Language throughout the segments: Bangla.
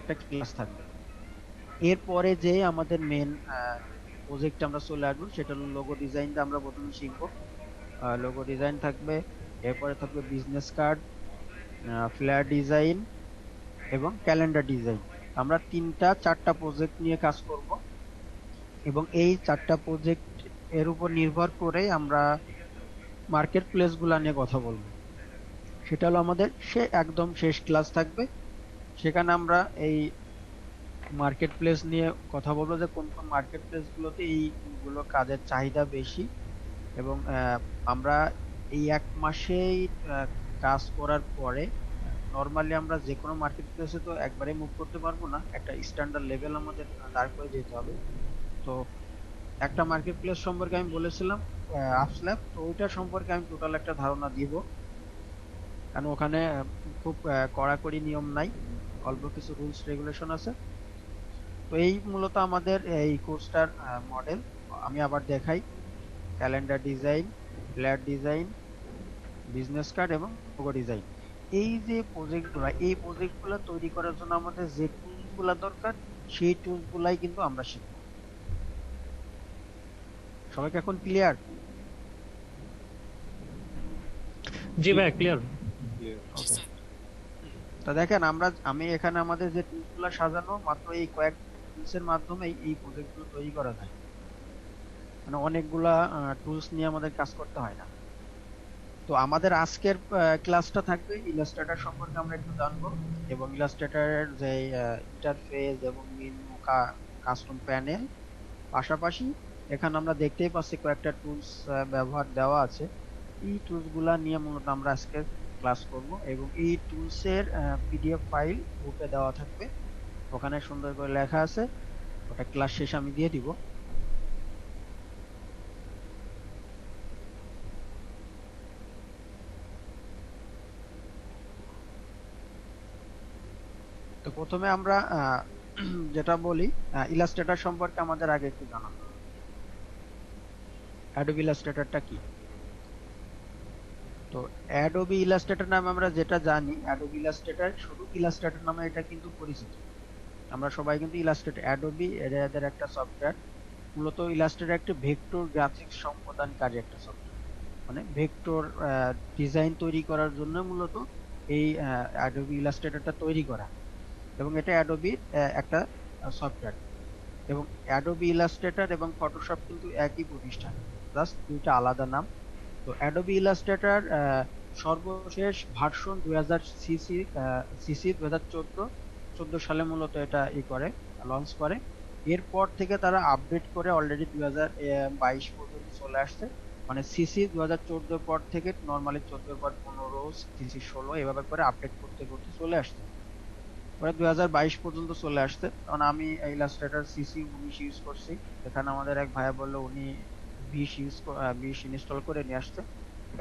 একটা ক্লাস থাকবে। এরপরে যে আমাদের মেন প্রজেক্ট আমরা চলে আসবো সেটা হলো লোগো ডিজাইনটা আমরা প্রথমে শিখবো। লোগো ডিজাইন থাকবে, এরপরে থাকবে বিজনেস কার্ড, ফ্ল্যাট ডিজাইন এবং ক্যালেন্ডার ডিজাইন। আমরা তিনটা চারটা প্রজেক্ট নিয়ে কাজ করব এবং এই চারটা প্রজেক্ট এর উপর নির্ভর করে আমরা মার্কেট প্লেস গুলা নিয়ে কথা বলবো। সেটা হলো আমাদের একদম শেষ ক্লাস থাকবে। সেখানে আমরা এই মার্কেট প্লেস নিয়ে কথা বলবো যে কোন কোন মার্কেট প্লেস গুলোতে এইগুলো কাজের চাহিদা বেশি এবং আমরা এই 1 মাসেই কাজ করার পরে নরমালি আমরা যে কোনো মার্কেট প্লেসে তো একবারে মুভ করতে পারবো না, একটা স্ট্যান্ডার্ড লেভেল আমাদের দাঁড় করে যেতে হবে। তো একটা মার্কেট প্লেস সম্পর্কে আমি বলেছিলাম আপস্ল্যাব, তো ওইটা সম্পর্কে আমি টোটাল একটা ধারণা দিব, কারণ ওখানে খুব কড়াকড়ি নিয়ম নাই, অল্প কিছু রুলস রেগুলেশন আছে। তো এই মূলত আমাদের এই কোর্সটার মডেল। আমি আবার দেখাই: calendar design, flat design, business card এবং লোগো ডিজাইন। এই যে প্রজেক্টগুলো, এই প্রজেক্টগুলো তৈরি করার জন্য আমাদের যে টুলসগুলো দরকার সেই টুলসগুলাই কিন্তু আমরা শিখব। সবাইকে এখন ক্লিয়ার? জি ভাই ক্লিয়ার। ওকে, তো দেখেন আমি এখানে আমাদের যে টুলসগুলো সাজানো, মাত্র এই কয়েক টুলসের মাধ্যমে এই প্রজেক্টগুলো তৈরি করা যায়। মানে অনেকগুলা টুলস নিয়ে আমাদের কাজ করতে হয় না। তো আমাদের আজকের ক্লাসটা থাকবে ইলাস্ট্রেটর সম্পর্কে আমরা একটু জানবো এবং ইলাস্ট্রেটরের যে ইন্টারফেস এবং মেনু, কাস্টম প্যানেল, পাশাপাশি এখানে আমরা দেখতেই পাচ্ছি কয়েকটা টুলস ব্যবহার দেওয়া আছে। এই টুলস গুলা নিয়ে মূলত আমরা আজকে ক্লাস করব এবং এই টুলস এর পিডিএফ ফাইল গ্রুপে দেওয়া থাকবে, ওখানে সুন্দর করে লেখা আছে, ওটা ক্লাস শেষে আমি দিয়ে দিব। তো প্রথমে আমরা যেটা বলি, ইলাস্ট্রেটর সম্পর্কে আমাদের আগে একটু জানাবো। অ্যাডোবি ইলাস্ট্রেটরটা কি? তো অ্যাডোবি ইলাস্ট্রেটর নামে আমরা যেটা জানি, অ্যাডোবি ইলাস্ট্রেটর শুধু ইলাস্ট্রেটর নামে এটা কিন্তু পরিচিত। আমরা সবাই কিন্তু ইলাস্ট্রেটর, অ্যাডোবি এদের একটা সফটওয়্যার। মূলত ইলাস্ট্রেটর একটা ভেক্টর গ্রাফিক্স সম্পাদনকারী একটা সফটওয়্যার। মানে ভেক্টর ডিজাইন তৈরি করার জন্য মূলত এই অ্যাডোবি ইলাস্ট্রেটরটা তৈরি করা, এবং এটা অ্যাডোবির একটা সফটওয়্যার। এবং অ্যাডোবি ইলাস্ট্রেটর এবং ফটোশপ কিন্তু একই প্রতিষ্ঠান, জাস্ট দুইটা আলাদা নাম। তো অ্যাডোবি ইলাস্ট্রেটর সর্বশেষ ভার্সন 2000 সিসি 2014 সালে মূলত এটা লঞ্চ করে। এরপর থেকে তারা আপডেট করে অলরেডি 2022 পর্যন্ত চলে আসছে। মানে সিসি 2014 পর থেকে নর্মালি 14 পর 15, সিসি 16, এভাবে করে আপডেট করতে করতে চলে আসছে, পরে 2022 পর্যন্ত চলে আসছে। কারণ আমি ইলাস্ট্রেটর সিসি 19 ইউজ করছি, এখানে আমাদের এক ভাইয়া বললো উনি 20 ইনস্টল করে নিয়ে আসছে,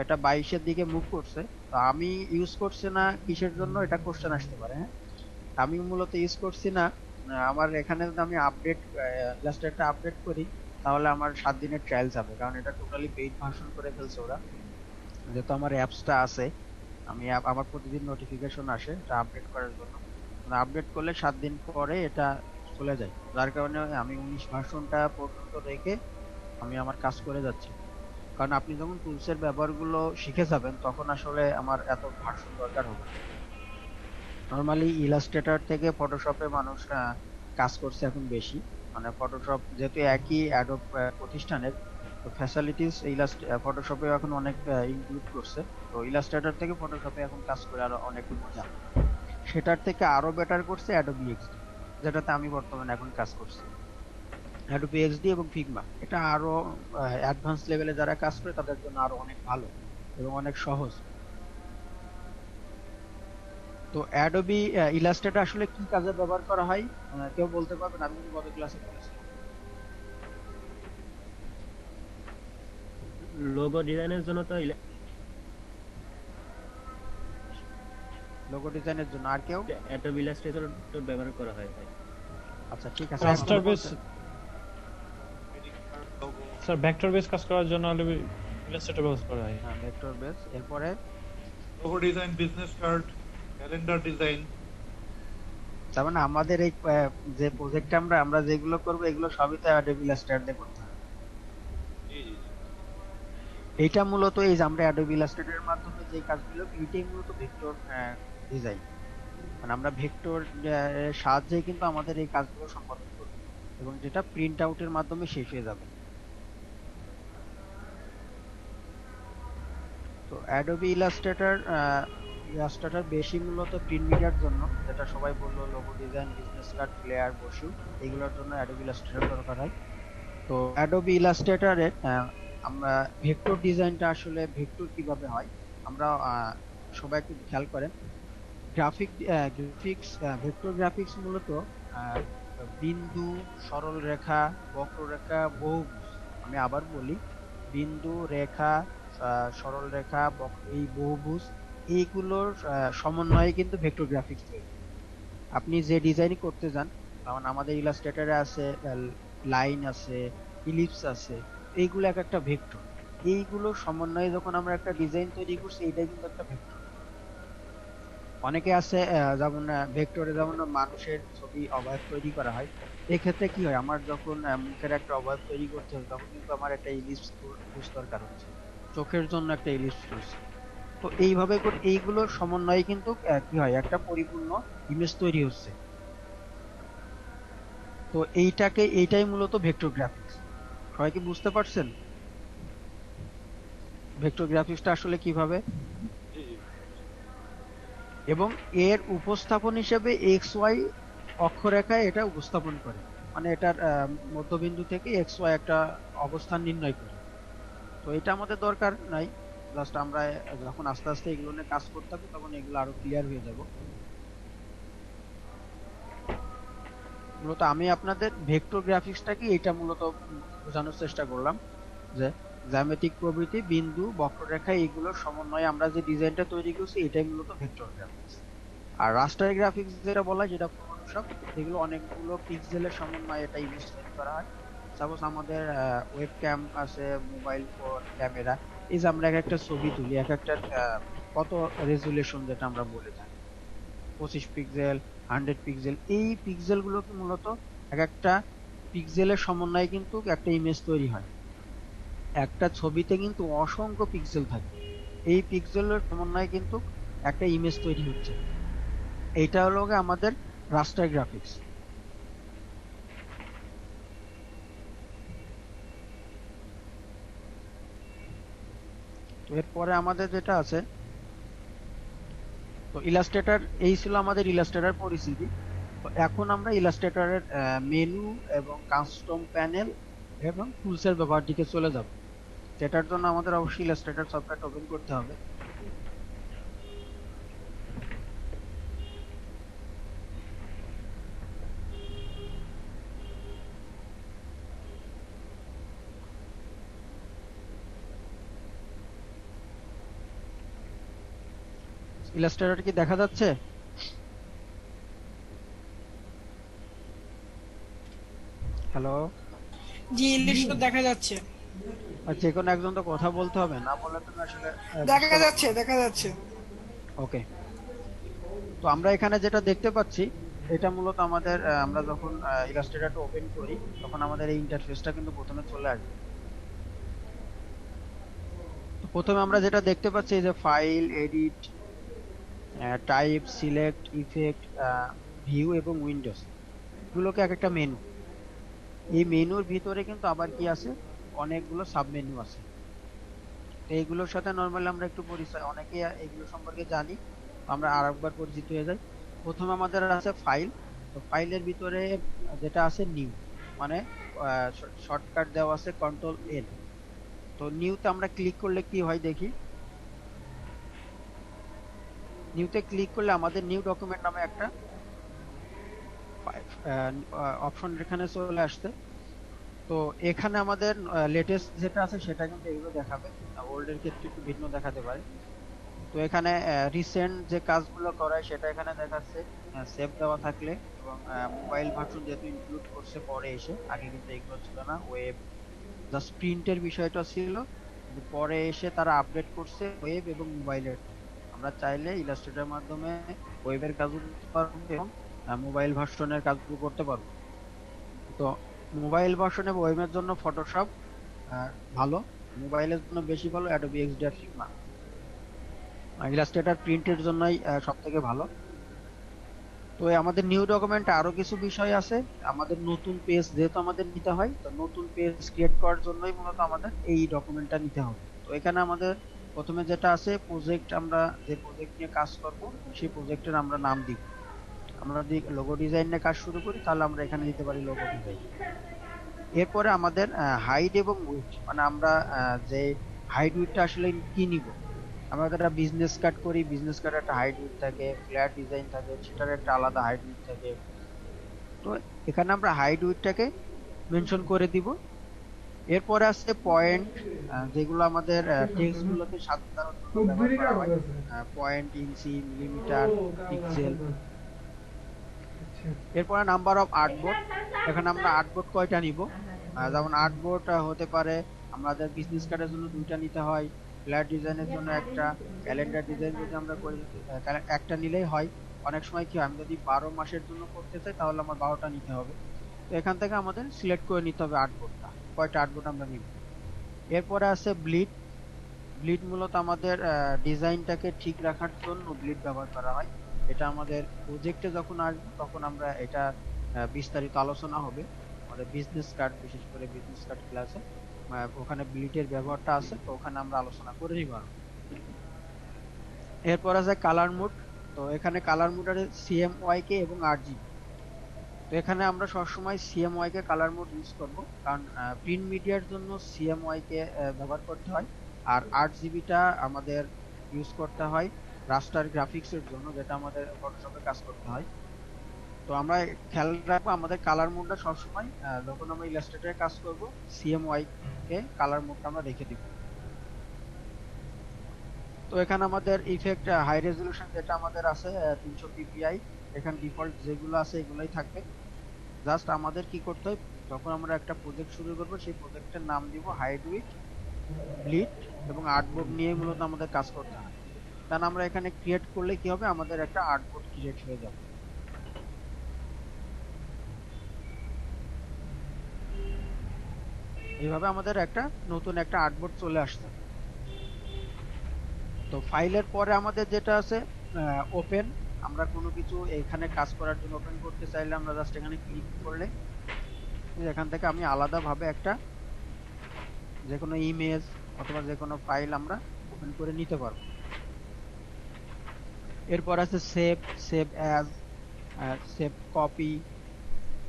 এটা 22-এর দিকে মুভ করছে। তো আমি ইউজ করছি না কিসের জন্য, এটা কোশ্চেন আসতে পারে। হ্যাঁ, আমি মূলত ইউজ করছি না, আমার এখানে যদি আমি ইলাস্ট্রেটরটা আপডেট করি তাহলে আমার 7 দিনের ট্রায়াল যাবে, কারণ এটা টোটালি পেইড ভার্সন করে ফেলছে ওরা। যেহেতু আমার অ্যাপসটা আছে, আমার প্রতিদিন নোটিফিকেশন আসে এটা আপডেট করার জন্য। মানে আপডেট করলে 7 দিন পরে এটা চলে যায়, যার কারণে আমি 19 ভার্সনটা পর্যন্ত রেখে আমি আমার কাজ করে যাচ্ছি। কারণ আপনি যখন টুলসের ব্যবহারগুলো শিখে যাবেন তখন আসলে আমার এত ভার্সন দরকার হবে না। নরমালি ইলাস্ট্রেটর থেকে ফটোশপে মানুষ কাজ করছে এখন বেশি। মানে ফটোশপ যেহেতু একই অ্যাডোব প্রতিষ্ঠানের, তো ফ্যাসিলিটিস ফটোশপে এখন অনেক ইনক্লুড করছে। তো ইলাস্ট্রেটর থেকে ফটোশপে এখন কাজ করে আরো অনেক মজা। সেটার থেকে আরো বেটার করছে অ্যাডোবি এক্সডি, যেটাতে আমি বর্তমানে এখন কাজ করছি। অ্যাডোবি এক্সডি এবং ফিগমা এটা আরো অ্যাডভান্স লেভেলে যারা কাজ করে তাদের জন্য আরো অনেক ভালো এবং অনেক সহজ। তো অ্যাডোবি ইলাস্ট্রেটর আসলে কি কাজে ব্যবহার করা হয় কেউ বলতে পারবেন? আমি কিন্তু গত ক্লাসে বলেছিলাম। লোগো ডিজাইনের জন্য তো লোগো ডিজাইনের জন্য, আর কেউ? অ্যাডোবি ইলাস্ট্রেটর ব্যবহার করা হয় ভাই। আচ্ছা ঠিক আছে, রাস্টার একজন বেস, বলতে। স্যার ভেক্টর বেস কাজ করার জন্য ইলাস্ট্রেটর ব্যবহার করা হয়। হ্যাঁ, ভেক্টর বেস। এরপরে logo design, business card, calendar design, তার মানে আমাদের এই যে প্রজেক্টটা আমরা আমরা যেগুলো করব এগুলো সবই তো অ্যাডোবি ইলাস্ট্রেটর দিয়ে করতে হবে। জি জি জি। এইটা মূলত এই যে আমরা অ্যাডোবি ইলাস্ট্রেটরের মাধ্যমে যে কাজগুলো এইটাই মূলত ভেক্টর ডিজাইন, মানে আমরা ভেক্টর সাহায্যে কিন্তু আমাদের এই কাজগুলো সম্পাদন করব এবং যেটা প্রিন্ট আউটের মাধ্যমে শেষ হয়ে যাবে। তো অ্যাডোবি ইলাস্ট্রেটর ইলাস্ট্রেটর বেশি মূলত প্রিন্ট মিডিয়ার জন্য, যেটা সবাই বললো logo design, business card, flyer, বসু, এগুলোর জন্য অ্যাডোবি ইলাস্ট্রেটর দরকার হয়। তো অ্যাডোবি ইলাস্ট্রেটরে আমরা ভেক্টর ডিজাইনটা আসলে ভেক্টর কিভাবে হয় আমরা সবাই একটু খেয়াল করেন। গ্রাফিক্স ভেক্টর গ্রাফিক্স মূলত আহ, বিন্দু, সরল রেখা, বক্ররেখা, বহুভুজ, আমি আবার বলি, বিন্দু, রেখা, সরল রেখা, এই বহুভুজ, এইগুলোর সমন্বয়ে কিন্তু ভেক্টর গ্রাফিক্স তৈরি। আপনি যে ডিজাইন করতে যান, যেমন আমাদের ইলাস্ট্রেটরে আছে লাইন আছে, ইলিপস আছে, এইগুলো এক একটা ভেক্টর। এইগুলো সমন্বয়ে যখন আমরা একটা ডিজাইন তৈরি করছি, এইটাই কিন্তু একটা ভেক্টর। অনেকে আছে যেমন ভেক্টরে যেমন মানুষের ছবি অবয়ব তৈরি করা হয়, এক্ষেত্রে কি হয়, আমার যখন মুখের একটা অবয়ব তৈরি করতে হবে তখন কিন্তু আমার একটা ইলিপস টুলস দরকার হচ্ছে, চোখের জন্য একটা ইলিপস টুলস। তো এইভাবে করে এইগুলোর সমন্বয়ে কিন্তু কি হয়, একটা পরিপূর্ণ ইমেজ তৈরি হচ্ছে। তো এইটাই মূলত ভেক্টর গ্রাফিক্স। সবাই কি বুঝতে পারছেন ভেক্টর গ্রাফিক্সটা আসলে কিভাবে? জি জি। এবং এর উপস্থাপন হিসেবে এক্স ওয়াই অক্ষরেখায় এটা উপস্থাপন করে, মানে এটার মধ্যবিন্দু থেকে এক্স ওয়াই একটা অবস্থান নির্ণয় করে। তো এটা আমাদের দরকার নাই, জাস্ট আমরা যখন আস্তে আস্তে এগুলো নিয়ে কাজ করতে থাকবো তখন এগুলো আরো ক্লিয়ার হয়ে যাব। মূলত আমি আপনাদের ভেক্টর গ্রাফিক্সটা কি এটা মূলত বোঝানোর চেষ্টা করলাম, যে জ্যামিতিক প্রবৃত্তি, বিন্দু, বক্ররেখা, এইগুলোর সমন্বয়ে আমরা যে ডিজাইনটা তৈরি করছি এটাই মূলত ভেক্টর গ্রাফিক্স। আর রাস্টার গ্রাফিক্স যেটা বলা হয়, যেটা ফটোশপ, এগুলো অনেকগুলো পিক্সেলের সমন্বয়ে এটা ইমেজ তৈরি করা হয়। সাপোজ আমাদের ওয়েব ক্যাম আছে, মোবাইল ফোন ক্যামেরা, এই যে আমরা এক একটা ছবি তুলি, এক একটা কত রেজুলেশন যেটা আমরা বলে থাকি, 25 পিক্সেল, 100 পিক্সেল, এই পিক্সেল গুলোকে মূলত এক একটা পিক্সেলের সমন্বয়ে কিন্তু একটা ইমেজ তৈরি হয়। একটা ছবিতে কিন্তু অসংখ্য পিক্সেল থাকে, এই পিক্সেলের সমন্বয়ে কিন্তু একটা ইমেজ তৈরি হচ্ছে। এইটা হলো গিয়ে আমাদের রাস্টার গ্রাফিক্স। তো এরপরে আমাদের যেটা আছে, তো ইলাস্ট্রেটর, এই ছিল আমাদের ইলাস্ট্রেটর পরিচিতি। তো এখন আমরা ইলাস্ট্রেটরের মেনু এবং কাস্টম প্যানেল এবং টুলসের ব্যবহার দিকে চলে যাব। যেটার জন্য আমাদের অবশ্যই ইলাস্ট্রেটর সফটওয়্যারটা ওপেন করতে হবে। ইলাস্ট্রেটর কি দেখা যাচ্ছে? হ্যালো? জি, লিস্ট দেখা যাচ্ছে। আর যে কোনো একজন তো কথা বলতে হবে, না বললে তুমি আসলে দেখা যাচ্ছে, দেখা যাচ্ছে। ওকে। তো আমরা এখানে যেটা দেখতে পাচ্ছি, এটা মূলত আমাদের আমরা যখন ইলাস্ট্রেটরটা ওপেন করি তখন আমাদের এই ইন্টারফেসটা কিন্তু প্রথমে চলে আসবে। তো প্রথমে আমরা যেটা দেখতে পাচ্ছি, এই যে file, edit, type, select, effect, view এবং উইন্ডোজ, এগুলোকে এক একটা মেনু। এই মেনুর ভিতরে কিন্তু আবার কি আছে, অনেকগুলো সাব মেনু আছে। তো এইগুলোর সাথে নরমালি আমরা একটু পরিচয়, অনেকে এগুলো সম্পর্কে জানি, আমরা আরেকবার পরিচিত হয়ে যাই। প্রথমে আমাদের আছে ফাইল। তো ফাইলের ভিতরে যেটা আছে নিউ, মানে শর্টকাট দেওয়া আছে কন্ট্রোল এন। তো নিউতে আমরা ক্লিক করলে কি হয় দেখি। নিউতে ক্লিক করলে আমাদের নিউ ডকুমেন্ট নামে একটা অপশন এখানে চলে আসছে। তো এখানে আমাদের লেটেস্ট যেটা আছে সেটা কিন্তু এগুলো দেখাবে, ওল্ড এর ক্ষেত্রে একটু ভিন্ন দেখাতে পারে। তো এখানে রিসেন্ট যে কাজগুলো করা হয় সেটা এখানে দেখাচ্ছে, সেভ দেওয়া থাকলে, এবং মোবাইল ভার্সন যেহেতু ইনক্লুড করছে পরে এসে, আগে কিন্তু এগুলো ছিল না। ওয়েব জাস্ট প্রিন্টের বিষয়টা ছিল, কিন্তু পরে এসে তারা আপডেট করছে ওয়েব এবং মোবাইলের। আমরা চাইলে ইলাস্ট্রেটরের মাধ্যমে ওয়েবের কাজও করতে পারবো এবং মোবাইল ভার্সনের কাজগুলো করতে পারবো। তো মোবাইল ভার্সন এবং ওয়েবের জন্য ফটোশপ ভালো, মোবাইলের জন্য বেশি ভালো অ্যাডোবি এক্সডিআর ফিগমা। ইলাস্ট্রেটর প্রিন্টের জন্যই সব থেকে ভালো। তো আমাদের নিউ ডকুমেন্টে আরো কিছু বিষয় আছে। আমাদের নতুন পেজ যেহেতু আমাদের নিতে হয়, তো নতুন পেজ ক্রিয়েট করার জন্যই মূলত আমাদের এই ডকুমেন্টটা নিতে হবে। তো এখানে আমাদের প্রথমে যেটা আছে প্রজেক্ট, আমরা যে প্রজেক্ট নিয়ে কাজ করব সেই প্রজেক্টের আমরা নাম দিব। আমরা যদি লোগো ডিজাইন নিয়ে কাজ শুরু করি তাহলে আমরা এখানে দিতে পারি লোগো ডিজাইন। এরপরে আমাদের হাইট এবং উইডথ, মানে আমরা যে হাইট উইডথটা আসলে কি নিব। আমরা যারা বিজনেস কার্ড করি, বিজনেস কার্ডে একটা হাইট উইডথ থাকে, ফ্ল্যাট ডিজাইন থাকে, সেটার একটা আলাদা হাইট উইডথ থাকে। তো এখানে আমরা হাইট উইডথটাকে মেনশন করে দিব। এরপরে আছে পয়েন্ট, যেগুলো আমাদের টেক্সট গুলোকে সাধারণত ব্যবহার করা হয়। পয়েন্ট, ইঞ্চি, মিলিমিটার, পিক্সেল। এরপরে নাম্বার অফ আর্টবোর্ড, এখানে আমরা আর্টবোর্ড কয়টা নিব। যেমন আর্টবোর্ড হতে পারে আমাদের বিজনেস কার্ডের জন্য 2টা নিতে হয়, ফ্ল্যাট ডিজাইনের জন্য একটা, ক্যালেন্ডার ডিজাইন যদি আমরা করি একটা নিলেই হয়। অনেক সময় কি হয়, আমি যদি 12 মাসের জন্য করতে চাই তাহলে আমার 12টা নিতে হবে। তো এখান থেকে আমাদের সিলেক্ট করে নিতে হবে আর্টবোর্ডটা, কয়টা আর্টবোর্ড আমরা নিব। এরপরে আছে ব্লিড। ব্লিড মূলত আমাদের ডিজাইনটাকে ঠিক রাখার জন্য ব্লিড ব্যবহার করা হয়। এটা আমাদের প্রজেক্টে যখন আসবে তখন আমরা এটা বিস্তারিত আলোচনা হবে আমাদের বিজনেস কার্ড, বিশেষ করে বিজনেস কার্ড ক্লাসে ওখানে ব্লিডের ব্যবহারটা আছে, তো ওখানে আমরা আলোচনা করে নিব। এরপর আছে কালার মোড। তো এখানে কালার মোড আছে সিএমওয়াইকে এবং আরজিবি। তো এখানে আমরা সবসময় সিএমওয়াইকে কালার মোড ইউজ করব, কারণ প্রিন্ট মিডিয়ার জন্য সিএমওয়াইকে ব্যবহার করতে হয়। আর 8 জিবিটা আমাদের ইউজ করতে হয় রাস্টার গ্রাফিক্সের জন্য, যেটা আমাদের ফটোশপে কাজ করতে হয়। তো আমরা খেয়াল রাখবো আমাদের কালার মোডটা সবসময় যখন আমরা ইলাস্ট্রেটরে কাজ করব সিএমওয়াই কে কালার মোডটা আমরা রেখে দিব। তো এখানে আমাদের ইফেক্ট হাই রেজলিউশন যেটা আমাদের আছে 300 পিপিআই, এখানে ডিফল্ট যেগুলো আছে এগুলোই থাকবে। জাস্ট আমাদের কি করতে হয়, যখন আমরা একটা প্রজেক্ট শুরু করব সেই প্রজেক্টের নাম দিব হাইট উইথ ব্লিড এবং আর্টবোর্ড নিয়ে মূলত আমাদের কাজ করতে হয়। কারণ আমরা এখানে ক্রিয়েট করলে কি হবে, আমাদের একটা আর্টবোর্ড ক্রিয়েট হয়ে যাবে। এইভাবে আমাদের একটা নতুন একটা আর্টবোর্ড চলে আসছে। তো ফাইলের পরে আমাদের যেটা আছে ওপেন। আমরা কোনো কিছু এখানে কাজ করার জন্য ওপেন করতে চাইলে আমরা জাস্ট এখানে ক্লিক করলে এখান থেকে আমি আলাদাভাবে একটা যে কোনো ইমেজ অথবা যে কোনো ফাইল আমরা ওপেন করে নিতে পারবো। এরপর আছে save, save as, save copy.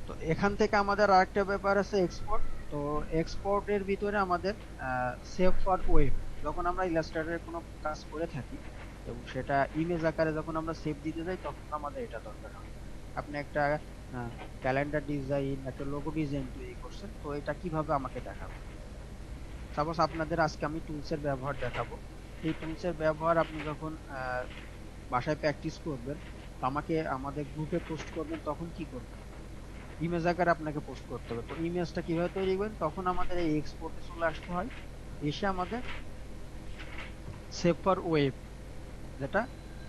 তো এখান থেকে আমাদের আরেকটা ব্যাপার আছে এক্সপোর্ট। তো এক্সপোর্টের ভিতরে আমাদের সেভ ফর ওয়েব, যখন আমরা ইলাস্ট্রেটরে কোনো কাজ করে থাকি এবং সেটা ইমেজ আকারে যখন আমরা সেভ দিতে যাই তখন আমাদের এটা দরকার হয়। আপনি একটা ক্যালেন্ডার ডিজাইন, একটা লোগো ডিজাইন তৈরি করছেন, তো এটা কিভাবে আমাকে দেখাবো। সাপোজ আপনাদের আজকে আমি টুলসের ব্যবহার দেখাবো। এই টুলসের ব্যবহার আপনি যখন বাসায় প্র্যাকটিস করবেন, তো আমাকে আমাদের গ্রুপে পোস্ট করবেন, তখন কি করবেন, ইমেজ আকারে আপনাকে পোস্ট করতে হবে। তো ইমেজটা কিভাবে তৈরি করবেন, তখন আমাদের এই এক্সপোর্টে চলে আসতে হয়, এসে আমাদের সেভ ফর ওয়েব, যেটা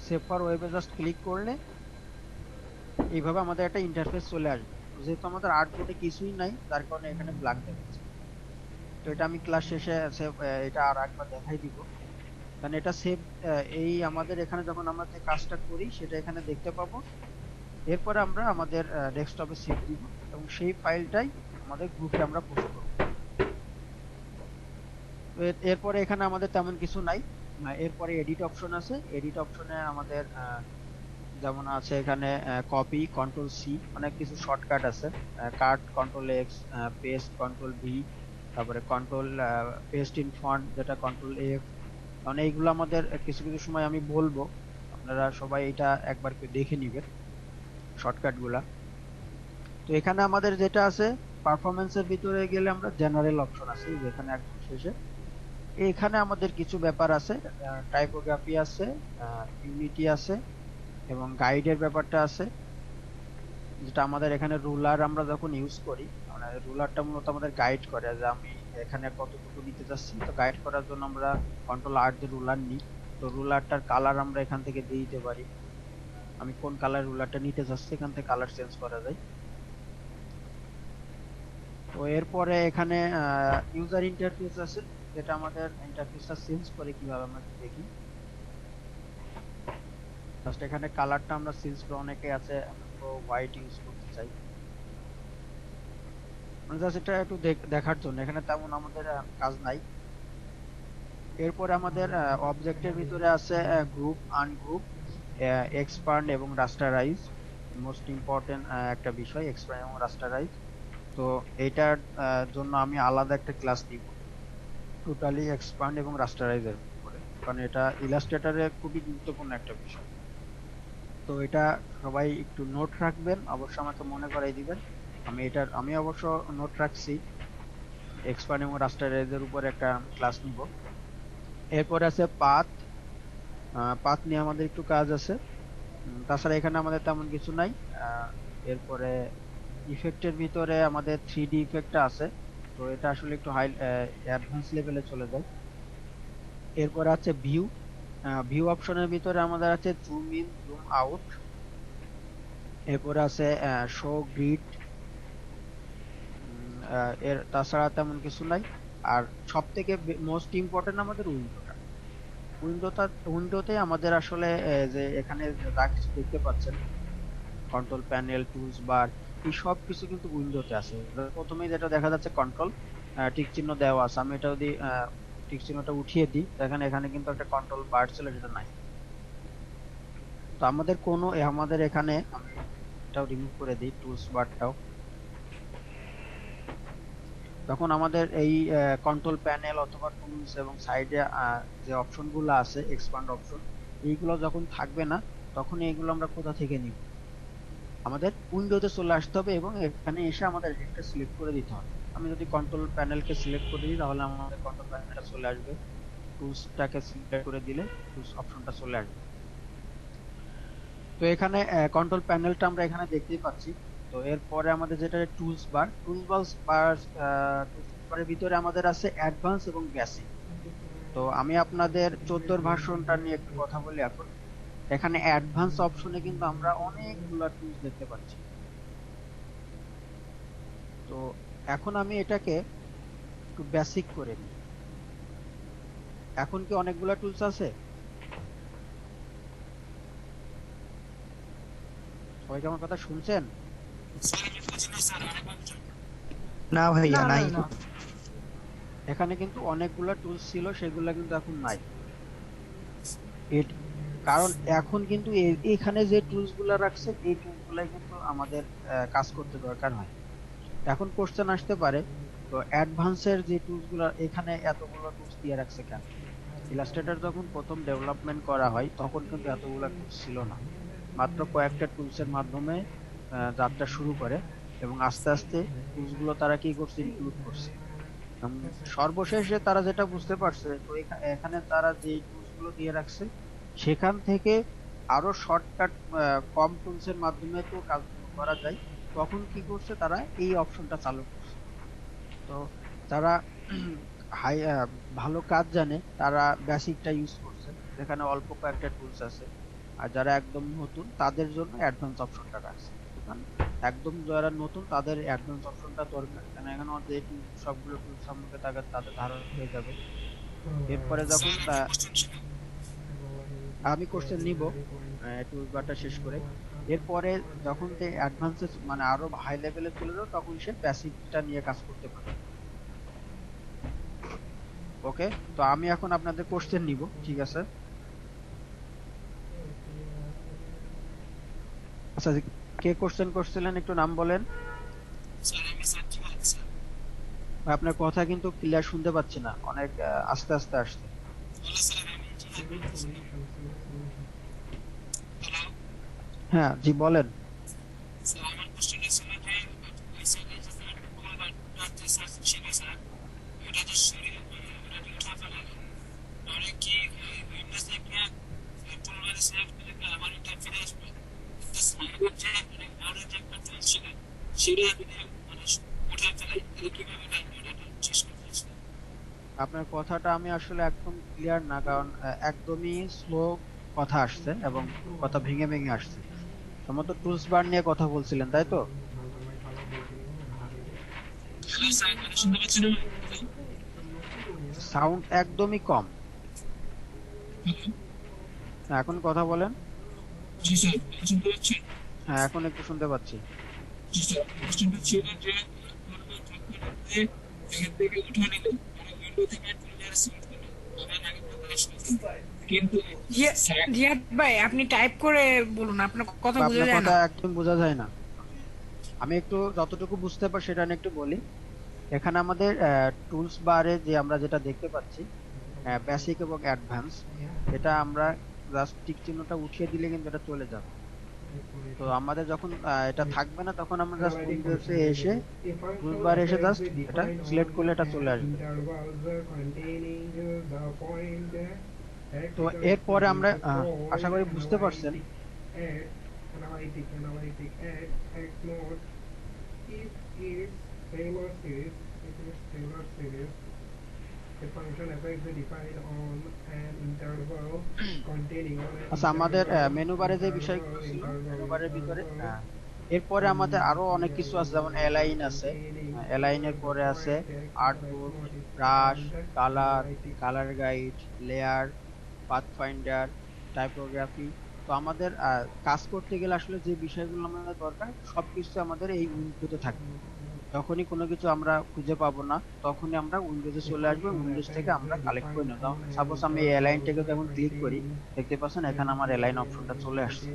সেভ ফর ওয়েবে জাস্ট ক্লিক করলে এইভাবে আমাদের একটা ইন্টারফেস চলে আসবে। যেহেতু আমাদের আর্টবোর্ডে কিছুই নাই তার কারণে এখানে ব্ল্যাঙ্ক দেখাচ্ছে। তো এটা আমি ক্লাস শেষে এটা আর একবার দেখাই দিব, কারণ এটা সেভ এই আমাদের এখানে যখন আমরা যে কাজটা করি সেটা এখানে দেখতে পাবো। এরপরে আমরা আমাদের ডেস্কটপে সেভ দিব এবং সেই ফাইলটাই আমাদের গ্রুপে আমরা পোস্ট করব। এরপরে এখানে আমাদের তেমন কিছু নাই। এরপরে এডিট অপশন আছে। এডিট অপশনে আমাদের যেমন আছে এখানে কপি, কন্ট্রোল সি, অনেক কিছু শর্টকাট আছে, cut, control X, paste, control V, তারপরে কন্ট্রোল পেস্ট ইন ফন্ট যেটা কন্ট্রোল এফ। মানে এইগুলো আমাদের কিছু কিছু সময় আমি বলবো, আপনারা সবাই এটা একবার দেখে নিবেন শর্টকাট গুলা। তো এখানে আমাদের যেটা আছে পারফরমেন্সের ভিতরে গেলে আমরা জেনারেল অপশন আছে যেখানে একদম শেষে। এখানে আমাদের কিছু ব্যাপার আছে, টাইপোগ্রাফি আছে, ইউনিটি আছে এবং গাইডের ব্যাপারটা আছে, যেটা আমাদের এখানে রুলার আমরা যখন ইউজ করি, মানে রুলারটা মূলত আমাদের গাইড করে যে আমি এখানে কতটুকু নিতে যাচ্ছি। তো গাইড করার জন্য আমরা কন্ট্রোল আর দিয়ে রুলার নিই। তো রুলারটার কালার আমরা এখান থেকে দিয়ে দিতে পারি। আমি কোন কালার রুলারটা নিতে চাচ্ছি, এখান থেকে কালার চেঞ্জ করা যায়। তো এরপরে এখানে ইউজার ইন্টারফেস আছে, যেটা আমাদের ইন্টারফেসটা চেঞ্জ করে কিভাবে আমরা একটু দেখি। জাস্ট এখানে কালারটা আমরা চেঞ্জ করে, অনেকে আছে তো হোয়াইট ইউজ করতে চাই, মানে জাস্ট এটা একটু দেখার জন্য, এখানে তেমন আমাদের কাজ নাই। এরপরে আমাদের অবজেক্টের ভিতরে আছে গ্রুপ, আনগ্রুপ, এক্সপান্ড এবং রাস্টারাইজ। মোস্ট ইম্পর্টেন্ট একটা বিষয় এক্সপান্ড এবং রাস্টারাইজ। তো এইটার জন্য আমি আলাদা একটা ক্লাস নিব টোটালি এক্সপান্ড এবং রাস্টারাইজের উপরে, কারণ এটা ইলাস্ট্রেটরে খুবই গুরুত্বপূর্ণ একটা বিষয়। তো এটা সবাই একটু নোট রাখবেন, অবশ্যই আমাকে মনে করাই দিবেন। আমি অবশ্য নোট রাখছি, এক্সপান্ড এবং রাস্টারাইজের উপরে একটা ক্লাস নিব। এরপরে আছে পাথ। পাথ নিয়ে আমাদের একটু কাজ আছে, তাছাড়া এখানে আমাদের তেমন কিছু নাই। এরপরে ইফেক্টের ভিতরে আমাদের 3D ইফেক্টটা আছে, তো এটা আসলে একটু হাই অ্যাডভান্স লেভেলে চলে যায়। এরপরে আছে ভিউ। ভিউ অপশনের ভিতরে আমাদের আছে জুম ইন, জুম আউট। এরপরে আছে শো গ্রিড। এর তাছাড়া তেমন কিছু নাই। আর সব থেকে মোস্ট ইম্পর্টেন্ট আমাদের উইন্ডোতে আমাদের আসলে যে এখানে যা কিছু দেখতে পাচ্ছেন, কন্ট্রোল প্যানেল, টুলস বার, এই সব কিছু কিন্তু উইন্ডোতে আছে। প্রথমেই যেটা দেখা যাচ্ছে কন্ট্রোল টিক চিহ্ন দেওয়া আছে, আমি এটা যদি টিক চিহ্নটা উঠিয়ে দিই, দেখেন এখানে কিন্তু একটা কন্ট্রোল বার ছিল, যেটা নাই। তো আমাদের এখানে আমি এটাও রিমুভ করে দিই, টুলস বারটাও। তখন আমাদের এই কন্ট্রোল প্যানেল অথবা টুলস এবং সাইডে যে অপশনগুলো আছে, এক্সপান্ড অপশন, এইগুলো যখন থাকবে না, তখন এইগুলো আমরা কোথা থেকে নিব? আমাদের উইন্ডোতে চলে আসতে হবে এবং এখানে এসে আমাদের একটা সিলেক্ট করে দিতে হবে। আমি যদি কন্ট্রোল প্যানেলকে সিলেক্ট করে দিই, তাহলে আমাদের কন্ট্রোল প্যানেলটা চলে আসবে। টুলসটাকে সিলেক্ট করে দিলে টুলস অপশনটা চলে আসবে। তো এখানে কন্ট্রোল প্যানেলটা আমরা এখানে দেখতেই পাচ্ছি। তো এরপরে আমাদের যেটা টুলসবারের ভিতরে আমাদের আছে অ্যাডভান্স এবং বেসিক। তো আমি আপনাদের 14 ভার্সনটা নিয়ে একটু কথা বলি এখন। এখানে অ্যাডভান্স অপশনে কিন্তু আমরা অনেকগুলা টুলস দেখতে পাচ্ছি। তো এখন আমি এটাকে একটু বেসিক করে দিই। এখন কি অনেকগুলা টুলস আছে? সবাই কি আমার কথা শুনছেন? না ভাইয়া না না নাই। না এখানে কিন্তু অনেকগুলা টুলস ছিল, সেগুলা কিন্তু এখন নাই। কারণ এখন কিন্তু এখানে যে টুলস গুলা রাখছে, এই টুলস গুলাই কিন্তু আমাদের কাজ করতে দরকার হয়। এখন কোশ্চেন আসতে পারে, তো অ্যাডভান্সের যে টুলস গুলা এখানে এতগুলো টুলস দিয়ে রাখছে কেন? ইলাস্ট্রেটর যখন প্রথম ডেভেলপমেন্ট করা হয়, তখন কিন্তু এতগুলো টুলস ছিল না। মাত্র কয়েকটা টুলসের মাধ্যমে যাত্রা শুরু করে এবং আস্তে আস্তে টুলস গুলো তারা কি করছে, ইনক্লুড করছে। সর্বশেষে তারা যেটা বুঝতে পারছে, তো এখানে তারা যে টুলস গুলো দিয়ে রাখছে, সেখান থেকে আরো শর্টকাট কম টুলস এর মাধ্যমে তো কাজ করা যায়। তখন কি করছে, তারা এই অপশনটা চালু করছে। তো যারা হাই ভালো কাজ জানে, তারা বেসিকটা ইউজ করছে, যেখানে অল্প কয়েকটা টুলস আছে। আর যারা একদম নতুন, তাদের জন্য অ্যাডভান্স অপশনটা রাখছে। একদম যারা নতুন, তাদের অ্যাডভান্স অপশনটা দরকার, কারণ এখানে যে সবগুলো টুলস সম্পর্কে তাদের ধারণা হয়ে যাবে। এরপরে যখন আমি কোশ্চেন নিব টুলস বারটা শেষ করে, এরপরে যখন যে অ্যাডভান্সে মানে আরো হাই লেভেলে চলে যাবে, তখন সে বেসিকটা নিয়ে কাজ করতে পারে। ওকে, তো আমি এখন আপনাদের কোশ্চেন নিব, ঠিক আছে? আচ্ছা, কে কোশ্চেন করছিলেন একটু নাম বলেন। আপনার কথা কিন্তু ক্লিয়ার শুনতে পাচ্ছি না, অনেক আস্তে আস্তে আসছে। হ্যাঁ জি বলেন। আপনার কথাটা আমি আসলে একদম ক্লিয়ার না, কারণ একদমই স্লো কথা আসছে এবং কথা ভেঙে ভেঙে আসছে। সম্ভবত টুলস বার নিয়ে কথা বলছিলেন, তাই তো? হ্যালো স্যার, কথা শুনতে পাচ্ছেন না? সাউন্ড একদমই কম। হ্যাঁ, এখন কথা বলেন। জি স্যার, কথা শুনতে পাচ্ছেন? হ্যাঁ, এখন একটু শুনতে পাচ্ছি। জি স্যার, কোশ্চেনটা ছিল যে যে এখান থেকে উঠে নিলে মানে উইন্ডো থেকে টুলবার সিলেক্ট করলে আমার আগে কথা আসলো, কিন্তু জিয়াদ ভাই আপনি টাইপ করে বলুন, আপনার কথা বোঝা আপনার যায় কথা না। একদম বোঝা যায় না। আমি একটু যতটুকু বুঝতে পারি সেটা নিয়ে একটু বলি। এখানে আমাদের টুলস বারে যে আমরা যেটা দেখতে পাচ্ছি বেসিক এবং অ্যাডভান্স, এটা আমরা জাস্ট টিক চিহ্নটা উঠিয়ে দিলে কিন্তু এটা চলে যাবে। তো আমাদের যখন এটা থাকবে না তখন আমরা জাস্ট উইন্ডোজে এসে টুলস বারে এসে জাস্ট এটা সিলেক্ট করলে এটা চলে আসবে। তো এরপরে আমরা আশা করি বুঝতে পারছেন। আচ্ছা, আমাদের মেনু বারে যে বিষয়গুলো ছিল মেনু বারের ভিতরে এরপরে আমাদের আরো অনেক কিছু আছে, যেমন অ্যালাইন আছে। অ্যালাইনের পরে আছে artboard, brush, colour, colour guide, layer, pathfinder, typography. তো আমাদের কাজ করতে গেলে আসলে যে বিষয়গুলো আমাদের দরকার সবকিছু আমাদের এই উইন্ডোতে থাকবে। যখনই কোনো কিছু আমরা খুঁজে পাবো না তখনই আমরা উইন্ডোজে চলে আসবো, উইন্ডোজ থেকে আমরা কালেক্ট করে নেব। সাপোজ আমি এই অ্যালাইনটাকে যখন ক্লিক করি, দেখতে পাচ্ছেন এখানে আমার অ্যালাইন অপশনটা চলে আসছে,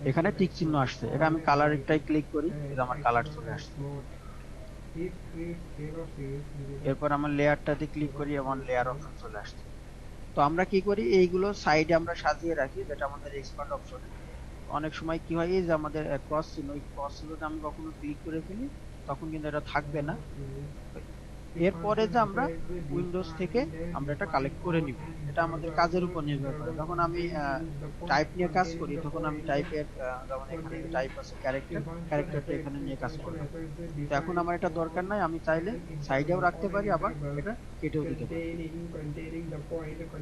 এখানে টিক চিহ্ন আসছে। এটা আমি কালারটাই ক্লিক করি, এটা আমার কালার চলে আসছে। এরপর আমার লেয়ারটাতে ক্লিক করি, আমার লেয়ার অপশন চলে আসছে। তো আমরা কি করি, এইগুলো সাইডে আমরা সাজিয়ে রাখি, যেটা আমাদের এক্সপার্ট অপশন। অনেক সময় কি হয়, এই যে আমাদের ক্রস চিহ্ন, ওই ক্রস চিহ্নটা আমি কখনো ক্লিক করে ফেলি তখন কিন্তু এটা থাকবে না। এরপরে যে আমরা উইন্ডোজ থেকে আমরা এটা কালেক্ট করে নিব, এটা আমাদের কাজের উপর নির্ভর করে। যখন আমি টাইপ নিয়ে কাজ করি তখন আমি টাইপের যেমন এখানে টাইপ আছে ক্যারেক্টার, ক্যারেক্টারটা এখানে নিয়ে কাজ করব। তো এখন আমার এটা দরকার নাই, আমি চাইলে সাইডেও রাখতে পারি, আবার এটা কেটেও দিতে পারি।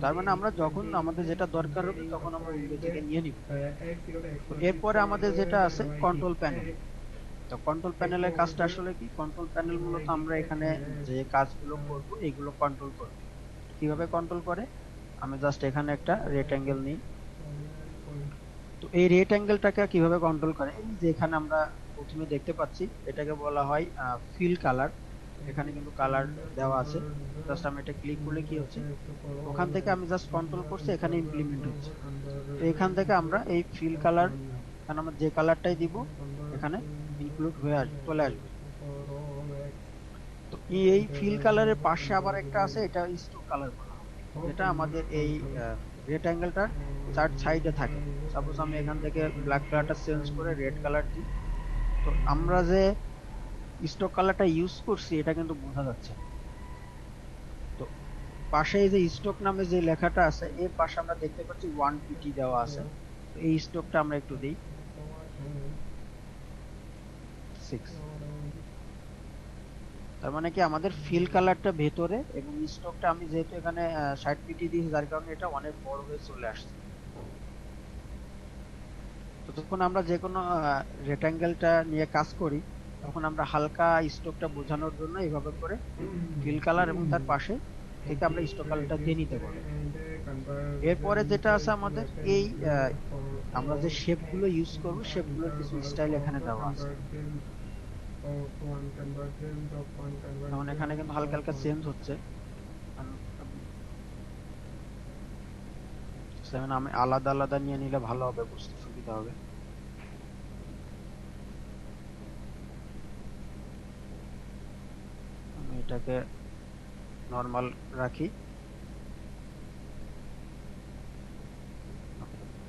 তার মানে আমরা যখন আমাদের যেটা দরকার হবে তখন আমরা উইন্ডো থেকে নিয়ে নিব। এরপরে আমাদের যেটা আছে কন্ট্রোল প্যানেল। তো কন্ট্রোল প্যানেলের কাজটা আসলে কি, কন্ট্রোল প্যানেল মূলত আমরা এখানে যে কাজগুলো করব এগুলো কন্ট্রোল করব। কিভাবে কন্ট্রোল করে, আমি জাস্ট এখানে একটা রেক্টেঙ্গেল নিই। তো এই রেক্টেঙ্গেলটাকে কিভাবে কন্ট্রোল করে, এই যে এখানে আমরা প্রথমে দেখতে পাচ্ছি এটাকে বলা হয় ফিল কালার। এখানে কিন্তু কালার দেওয়া আছে, জাস্ট আমি এটা ক্লিক করলে কি হচ্ছে, ওখান থেকে আমি জাস্ট কন্ট্রোল করছি, এখানে ইমপ্লিমেন্ট হচ্ছে। তো এখান থেকে আমরা এই ফিল কালার, এখানে আমরা যে কালারটাই দিব এখানে ইনক্লুড হয়ে আসবে, চলে আসবে। তো এই ফিল কালারের পাশে আবার একটা আছে, এটা স্টক কালার বলা হয়, যেটা আমাদের এই রেক্টেঙ্গেলটার চার সাইডে থাকে। সাপোজ আমি এখান থেকে ব্ল্যাক কালারটা চেঞ্জ করে রেড কালার দিই, তো আমরা যে স্টক কালারটা ইউজ করছি এটা কিন্তু বোঝা যাচ্ছে। তো পাশে এই যে স্টক নামে যে লেখাটা আছে এর পাশে আমরা দেখতে পাচ্ছি 1PT দেওয়া আছে। তো এই স্টকটা আমরা একটু দিই 6। তার মানে কি আমাদের ফিল কালারটা ভেতরে এবং স্টকটা আমি যেহেতু এখানে 60PT দিয়েছি যার কারণে এটা অনেক বড় হয়ে চলে আসছে। তো যখন আমরা যে কোনো রেক্টেঙ্গেলটা নিয়ে কাজ করি তখন আমরা হালকা স্টকটা বোঝানোর জন্য এইভাবে করে ফিল কালার এবং তার পাশে থেকে আমরা স্টক কালারটা দিয়ে নিতে পারি। এরপরে যেটা আছে আমাদের এই আমরা যে শেপগুলো ইউজ করব শেপগুলোর কিছু স্টাইল এখানে দেওয়া আছে। যেমন এখানে কিন্তু হালকা হালকা চেঞ্জ হচ্ছে, যেমন আমি আলাদা আলাদা নিয়ে নিলে ভালো হবে, বুঝতে সুবিধা হবে। আমি এটাকে নরমাল রাখি,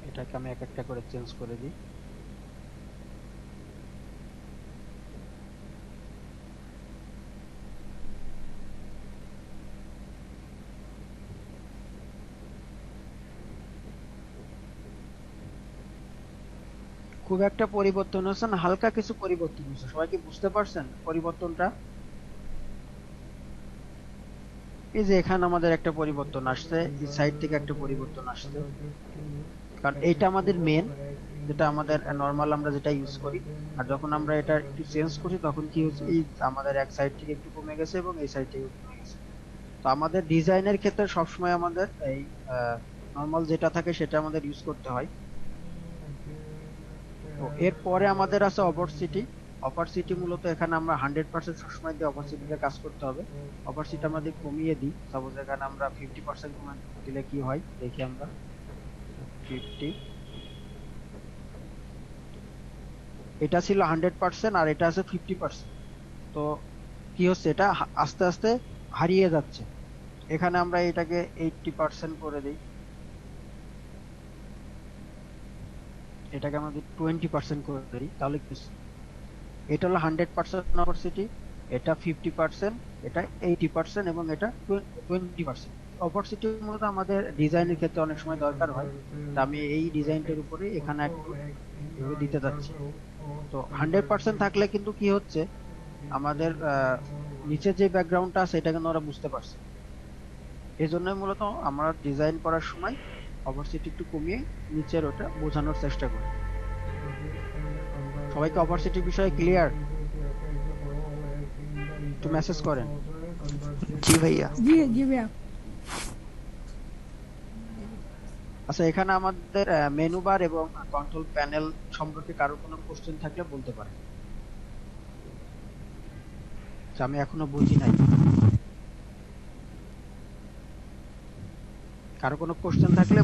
এটাকে আমি এক একটা করে চেঞ্জ করে দিই। খুব একটা পরিবর্তন হচ্ছে না, হালকা কিছু পরিবর্তন হচ্ছে। সবাই কি বুঝতে পারছেন পরিবর্তনটা? এই যে এখানে আমাদের একটা পরিবর্তন আসছে, এই সাইড থেকে একটা পরিবর্তন আসছে, কারণ এইটা আমাদের মেন, যেটা আমাদের নর্মাল আমরা যেটা ইউজ করি। আর যখন আমরা এটা একটু চেঞ্জ করি তখন কি হচ্ছে, এই আমাদের এক সাইড থেকে একটু কমে গেছে এবং এই সাইড থেকে কমে গেছে। তো আমাদের ডিজাইনের ক্ষেত্রে সবসময় আমাদের এই নর্মাল যেটা থাকে সেটা আমাদের ইউজ করতে হয়। তো এরপরে আমাদের আছে অপরসিটি। অপরসিটি মূলত এখানে আমরা 100% সবসময় দিয়ে অপরসিটিতে কাজ করতে হবে। অপরসিটি আমাদের কমিয়ে দিই, সাপোজ এখানে আমরা 50% কমিয়ে দিলে কি হয় দেখি আমরা। 50, এটা ছিল 100% আর এটা আছে 50%। তো কি হচ্ছে, এটা আস্তে আস্তে হারিয়ে যাচ্ছে। এখানে আমরা এটাকে 80% করে দিই, এটাকে আমরা যদি 20% করে দিই তাহলে কি হচ্ছে? এটা হলো 100% অপরসিটি, এটা 50%, এটা 80% এবং এটা 20%। অপরসিটি মূলত আমাদের ডিজাইনের ক্ষেত্রে অনেক সময় দরকার হয়, তা আমি এই ডিজাইনটার উপরে এখানে একটু এভাবে দিতে যাচ্ছি। তো 100% থাকলে কিন্তু কি হচ্ছে, আমাদের নিচে যে ব্যাকগ্রাউন্ডটা আছে এটা কিন্তু ওরা বুঝতে পারছে। এই জন্য মূলত আমরা ডিজাইন করার সময় অপরসিটি একটু কমিয়ে নিচের ওটা বোঝানোর চেষ্টা করি। সবাইকে অপরসিটির বিষয়ে ক্লিয়ার? একটু মেসেজ করেন। জি ভাইয়া। জি জি ভাইয়া। আচ্ছা, এখানে আমাদের মেনু বার এবং কন্ট্রোল প্যানেল সম্পর্কে কারো কোনো কোশ্চেন থাকলে বলতে পারেন। আচ্ছা, আমি এখনো বুঝি নাই, কারো কোনো কোশ্চেন থাকলে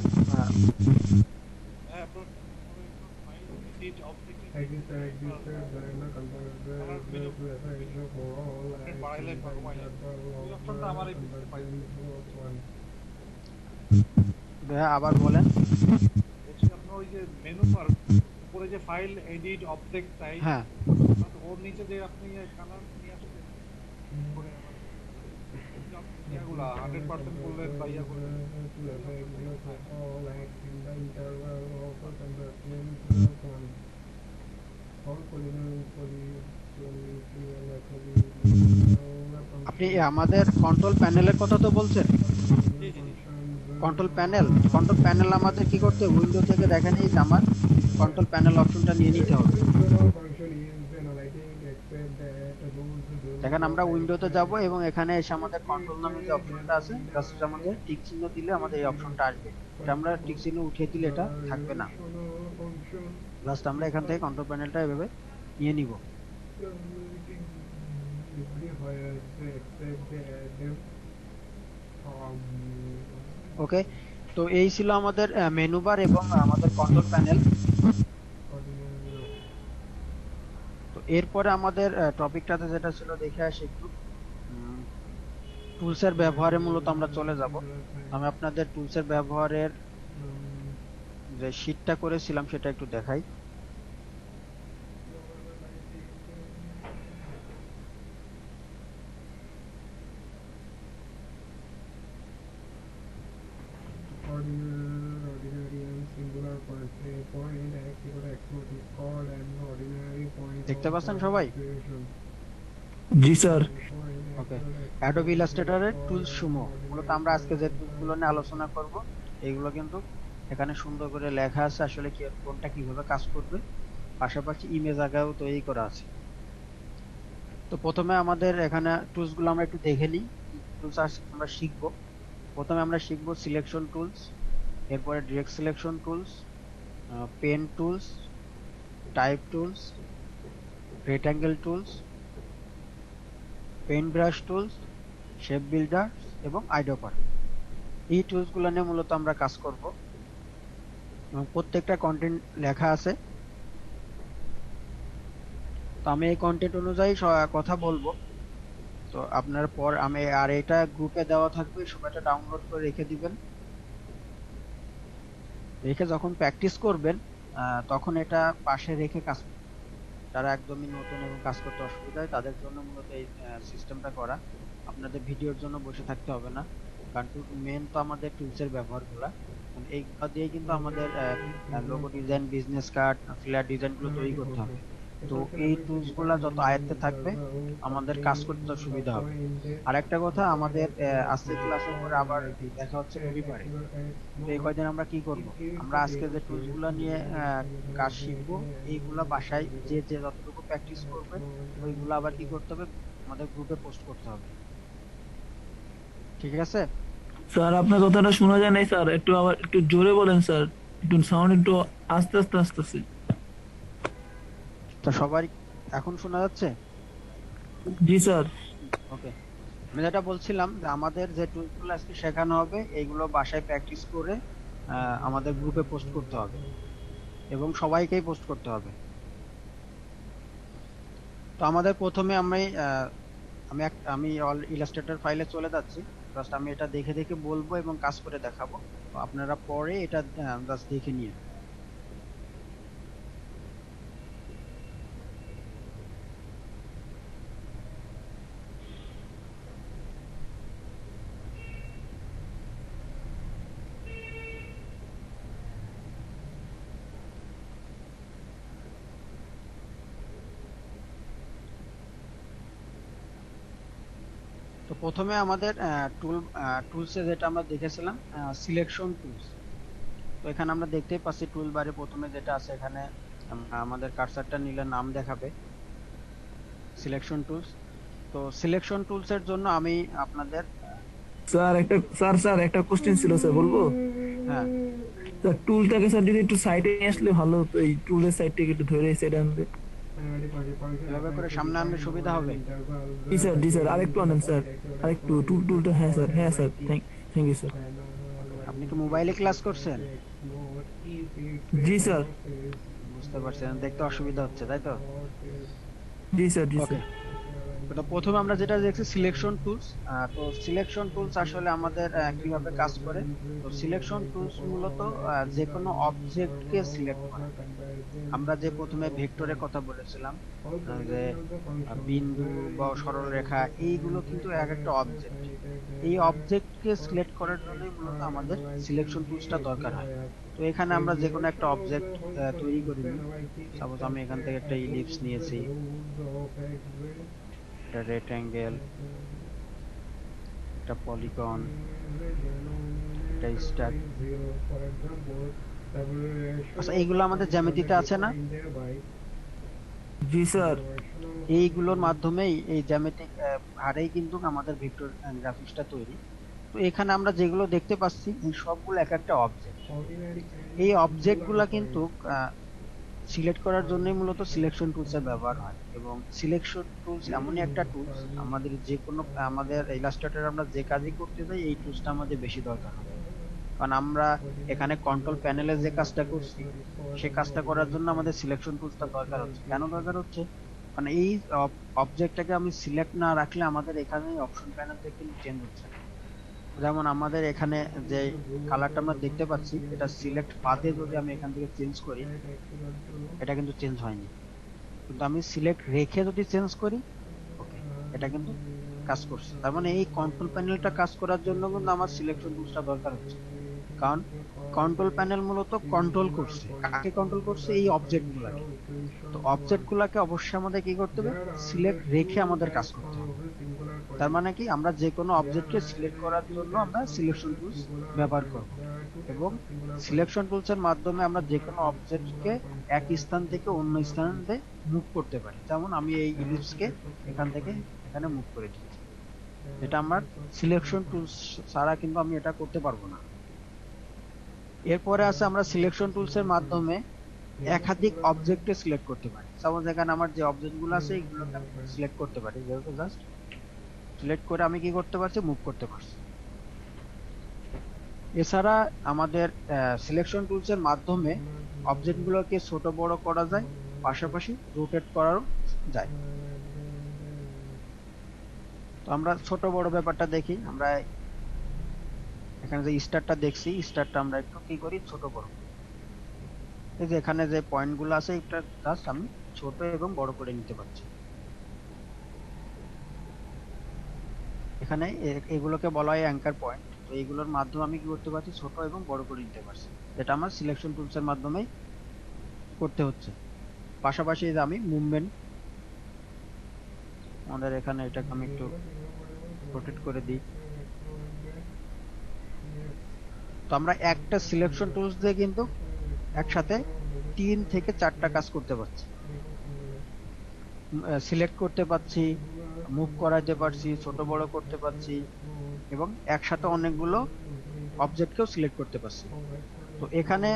ভাইয়া আবার বলেন। বলছি আপনার ওই যে মেনু বার উপরে যে ফাইল এডিট অবজেক্ট টাইপ, হ্যাঁ, ওর নিচে যে আপনি কালার নিয়ে আসলে করে ইয়াগুলা 100% করলেন বা ইয়া করলেন, আপনি আমাদের কন্ট্রোল প্যানেলের কথা তো বলছেন। কন্ট্রোল প্যানেল আমাদের কি করতে, উইন্ডো থেকে দেখেন এই যে আমার কন্ট্রোল প্যানেল অপশনটা নিয়ে নিতে হবে। দেখেন আমরা উইন্ডোতে যাব এবং এখানে এসে আমাদের কন্ট্রোল নামে যে অপশনটা আছে জাস্ট আমাদের টিক চিহ্ন দিলে আমাদের এই অপশনটা আসবে। এটা আমরা টিক চিহ্ন উঠিয়ে দিলে এটা থাকবে না, জাস্ট আমরা এখান থেকে কন্ট্রোল প্যানেলটা এভাবে নিয়ে নিব। ওকে, তো এই ছিল আমাদের মেনু বার এবং আমাদের কন্ট্রোল প্যানেল। তো এরপরে আমাদের টপিকটাতে যেটা ছিল দেখে আসি একটু, টুলসের ব্যবহারে মূলত আমরা চলে যাব। আমি আপনাদের টুলসের ব্যবহারের যে শীটটা করেছিলাম সেটা একটু দেখাই। দেখতে পাচ্ছেন সবাই? জি স্যার। ওকে, অ্যাডোবি ইলাস্ট্রেটরের টুলস সমূহ, মূলত আমরা আজকে যে টুলসগুলো নিয়ে আলোচনা করব এইগুলো কিন্তু এখানে সুন্দর করে লেখা আছে, আসলে কি কোনটা কিভাবে কাজ করবে, পাশাপাশি ইমেজ আকারেও তৈরি করা আছে। তো প্রথমে আমাদের এখানে টুলসগুলো আমরা একটু দেখে নিই, টুলস আমরা শিখব। প্রথমে আমরা শিখব সিলেকশন টুলস, এরপরে direct selection tools, pen tools, type tools, rectangle tools, paint brush tools, shape builder এবং আইডোপার। এই টুলসগুলো নিয়ে মূলত আমরা কাজ করব এবং প্রত্যেকটা কন্টেন্ট লেখা আছে। তো আমি এই কন্টেন্ট অনুযায়ী কথা বলবো। তো আপনার পর আমি আর এটা গ্রুপে দেওয়া থাকবে, সবাই এটা ডাউনলোড করে রেখে দিবেন। রেখে যখন প্র্যাকটিস করবেন তখন এটা পাশে রেখে কাজ করবেন। যারা একদমই নতুন এবং কাজ করতে অসুবিধা হয় তাদের জন্য মূলত এই সিস্টেমটা করা। আপনাদের ভিডিওর জন্য বসে থাকতে হবে না, কারণ মেন তো আমাদের টুলসের ব্যবহারগুলা, এইগুলো দিয়ে কিন্তু আমাদের logo design, business card, flat ডিজাইনগুলো তৈরি করতে হবে। তো এই টুলস গুলা যত আয়ত্তে থাকবে আমাদের কাজ করতে সুবিধা হবে। আর একটা কথা, আমাদের আজকে ক্লাসের পরে আবার দেখা হচ্ছে রবিবারে। তো এই কয়দিন আমরা কি করব, আমরা আজকে যে টুলস গুলা নিয়ে কাজ শিখবো, এইগুলা বাসায় যে যে যতটুকু প্র্যাকটিস করবে ওইগুলো আবার কি করতে হবে, আমাদের গ্রুপে পোস্ট করতে হবে। ঠিক আছে? স্যার আপনার কথাটা শোনা যায় নাই স্যার, একটু আবার একটু জোরে বলেন স্যার, একটু সাউন্ড একটু আস্তে আস্তে আসতেছে। তো সবাই এখন শোনা যাচ্ছে? জি স্যার। ওকে, আমি যেটা বলছিলাম যে আমাদের যে টুলসগুলো আজকে শেখানো হবে এইগুলো বাসায় প্র্যাকটিস করে আমাদের গ্রুপে পোস্ট করতে হবে এবং সবাইকেই পোস্ট করতে হবে। তো আমাদের প্রথমে আমি অল ইলাস্ট্রেটর ফাইলে চলে যাচ্ছি। জাস্ট আমি এটা দেখে দেখে বলবো এবং কাজ করে দেখাবো, তো আপনারা পরে এটা জাস্ট দেখে নিয়ে। তো প্রথমে আমাদের টুলসে যেটা আমরা দেখেছিলাম সিলেকশন টুলস। তো এখানে আমরা দেখতেই পাচ্ছি টুল বারে প্রথমে যেটা আছে এখানে আমাদের কার্সারটা নিলে নাম দেখাবে সিলেকশন টুলস। তো সিলেকশন টুলস এর জন্য আমি আপনাদের স্যার একটা কোশ্চেন ছিল স্যার, বলবো? হ্যাঁ স্যার টুলটাকে স্যার যদি একটু সাইডে নিয়ে আসলে ভালো হতো, এই টুলের সাইডটাকে একটু ধরে সাইডে আনবে। এভাবে করে সামনে আনলে সুবিধা হবে। জি স্যার আরেকটু আনেন স্যার, আরেকটু টুলটা। হ্যাঁ স্যার থ্যাংক ইউ স্যার। আপনি কি মোবাইলে ক্লাস করছেন? জি স্যার। বুঝতে পারছেন, দেখতে অসুবিধা হচ্ছে তাই তো? জি স্যার। ওকে, তো প্রথমে আমরা যেটা দেখছি সিলেকশন টুলস। তো সিলেকশন টুলস আসলে আমাদের কিভাবে কাজ করে, তো সিলেকশন টুলস মূলত যে কোনো অবজেক্টকে সিলেক্ট করে। আমরা যে প্রথমে ভেক্টরের কথা বলেছিলাম, যে বিন্দু বা সরলরেখা, এইগুলো কিন্তু এক একটা অবজেক্ট। এই অবজেক্টকে সিলেক্ট করার জন্যই মূলত আমাদের সিলেকশন টুলসটা দরকার হয়। তো এখানে আমরা যে কোনো একটা অবজেক্ট তৈরি করে নিই। সাপোজ আমি এখান থেকে একটা ইলিপস নিয়েছি, একটা রেক্ট্যাঙ্গেল, একটা পলিগন, একটা স্টার। আচ্ছা, এইগুলো আমাদের জ্যামিতিতে আছে না? জি স্যার। এইগুলোর মাধ্যমেই, এই জ্যামিতিক হারেই কিন্তু আমাদের ভেক্টর গ্রাফিক্সটা তৈরি। তো এখানে আমরা যেগুলো দেখতে পাচ্ছি এই সবগুলো এক একটা অবজেক্ট। এই অবজেক্টগুলো কিন্তু সিলেক্ট করার জন্যই মূলত সিলেকশন টুলসের ব্যবহার হয়। এবং সিলেকশন টুলস এমনই একটা টুলস, আমাদের যে কোনো আমাদের ইলাস্ট্রেটরে আমরা যে কাজই করতে যাই এই টুলসটা আমাদের বেশি দরকার হয়। কারণ আমরা এখানে কন্ট্রোল প্যানেলে যে কাজটা করছি সেই কাজটা করার জন্য আমাদের সিলেকশন টুলসটা দরকার হচ্ছে। কেন দরকার হচ্ছে? মানে এই অবজেক্টটাকে আমি সিলেক্ট না রাখলে আমাদের এখানে অপশন প্যানেল থেকে চেঞ্জ হচ্ছে না। যেমন আমাদের এখানে যে কালারটা আমরা দেখতে পাচ্ছি, এটা সিলেক্ট বাদে যদি আমি এখান থেকে চেঞ্জ করি, এটা কিন্তু চেঞ্জ হয়নি। কিন্তু আমি সিলেক্ট রেখে যদি চেঞ্জ করি, ওকে, এটা কিন্তু কাজ করছে। তার মানে এই কন্ট্রোল প্যানেলটা কাজ করার জন্য কিন্তু আমার সিলেকশন টুলসটা দরকার হচ্ছে। কারণ কন্ট্রোল প্যানেল মূলত কন্ট্রোল করছে, কাকে কন্ট্রোল করছে? এই অবজেক্ট গুলাকে। তো অবজেক্ট গুলাকে অবশ্যই আমাদের কি করতে হবে? সিলেক্ট রেখে আমাদের কাজ করতে হবে। তার মানে কি, আমরা যে কোনো অবজেক্টকে সিলেক্ট করার জন্য আমরা সিলেকশন টুলস ব্যবহার করব এবং সিলেকশন টুলস এর মাধ্যমে আমরা যে কোনো অবজেক্টকে এক স্থান থেকে অন্য স্থানে মুভ করতে পারি। যেমন আমি এই ইলিপসকে এখান থেকে এখানে মুভ করে দিচ্ছি, এটা আমার সিলেকশন টুলস ছাড়া কিন্তু আমি এটা করতে পারবো না। এরপরে আছে আমরা সিলেকশন টুলস এর মাধ্যমে একাধিক অবজেক্টকে সিলেক্ট করতে পারি। সাপোজ এখানে আমার যে অবজেক্টগুলো আছে এগুলোকে আমি সিলেক্ট করতে পারি, যেহেতু জাস্ট সিলেক্ট করে আমি কি করতে পারছি? মুভ করতে পারছি। এছাড়া আমাদের সিলেকশন টুলস এর মাধ্যমে অবজেক্টগুলোকে ছোট বড় করা যায়, পাশাপাশি রোটেট করাও যায়। তো আমরা ছোট বড় ব্যাপারটা দেখি। আমরা এখানে যে স্টারটা দেখছি, স্টারটা আমরা একটু কি করি? ছোট বড়। এই যে এখানে যে পয়েন্টগুলো আছে এটা জাস্ট আমি ছোট এবং বড় করে নিতে পারছি। এখানে এগুলোকে বলা হয় অ্যাঙ্কার পয়েন্ট। তো এইগুলোর মাধ্যমে আমি কি করতে পারছি? ছোট এবং বড় করে নিতে পারছি, যেটা আমার সিলেকশন টুলস এর মাধ্যমেই করতে হচ্ছে। পাশাপাশি এই যে আমি মুভমেন্ট, আমাদের এখানে এটাকে আমি একটু রোটেট করে দিই। তো আমরা একটা সিলেকশন টুলস দিয়ে কিন্তু একসাথে 3 থেকে 4টা কাজ করতে পারছি। সিলেক্ট করতে পারছি, মুভ করাতে পারছি, ছোট বড় করতে পারছি, এবং একসাথে অনেকগুলো অবজেক্টকেও সিলেক্ট করতে পারছি। তো এখানে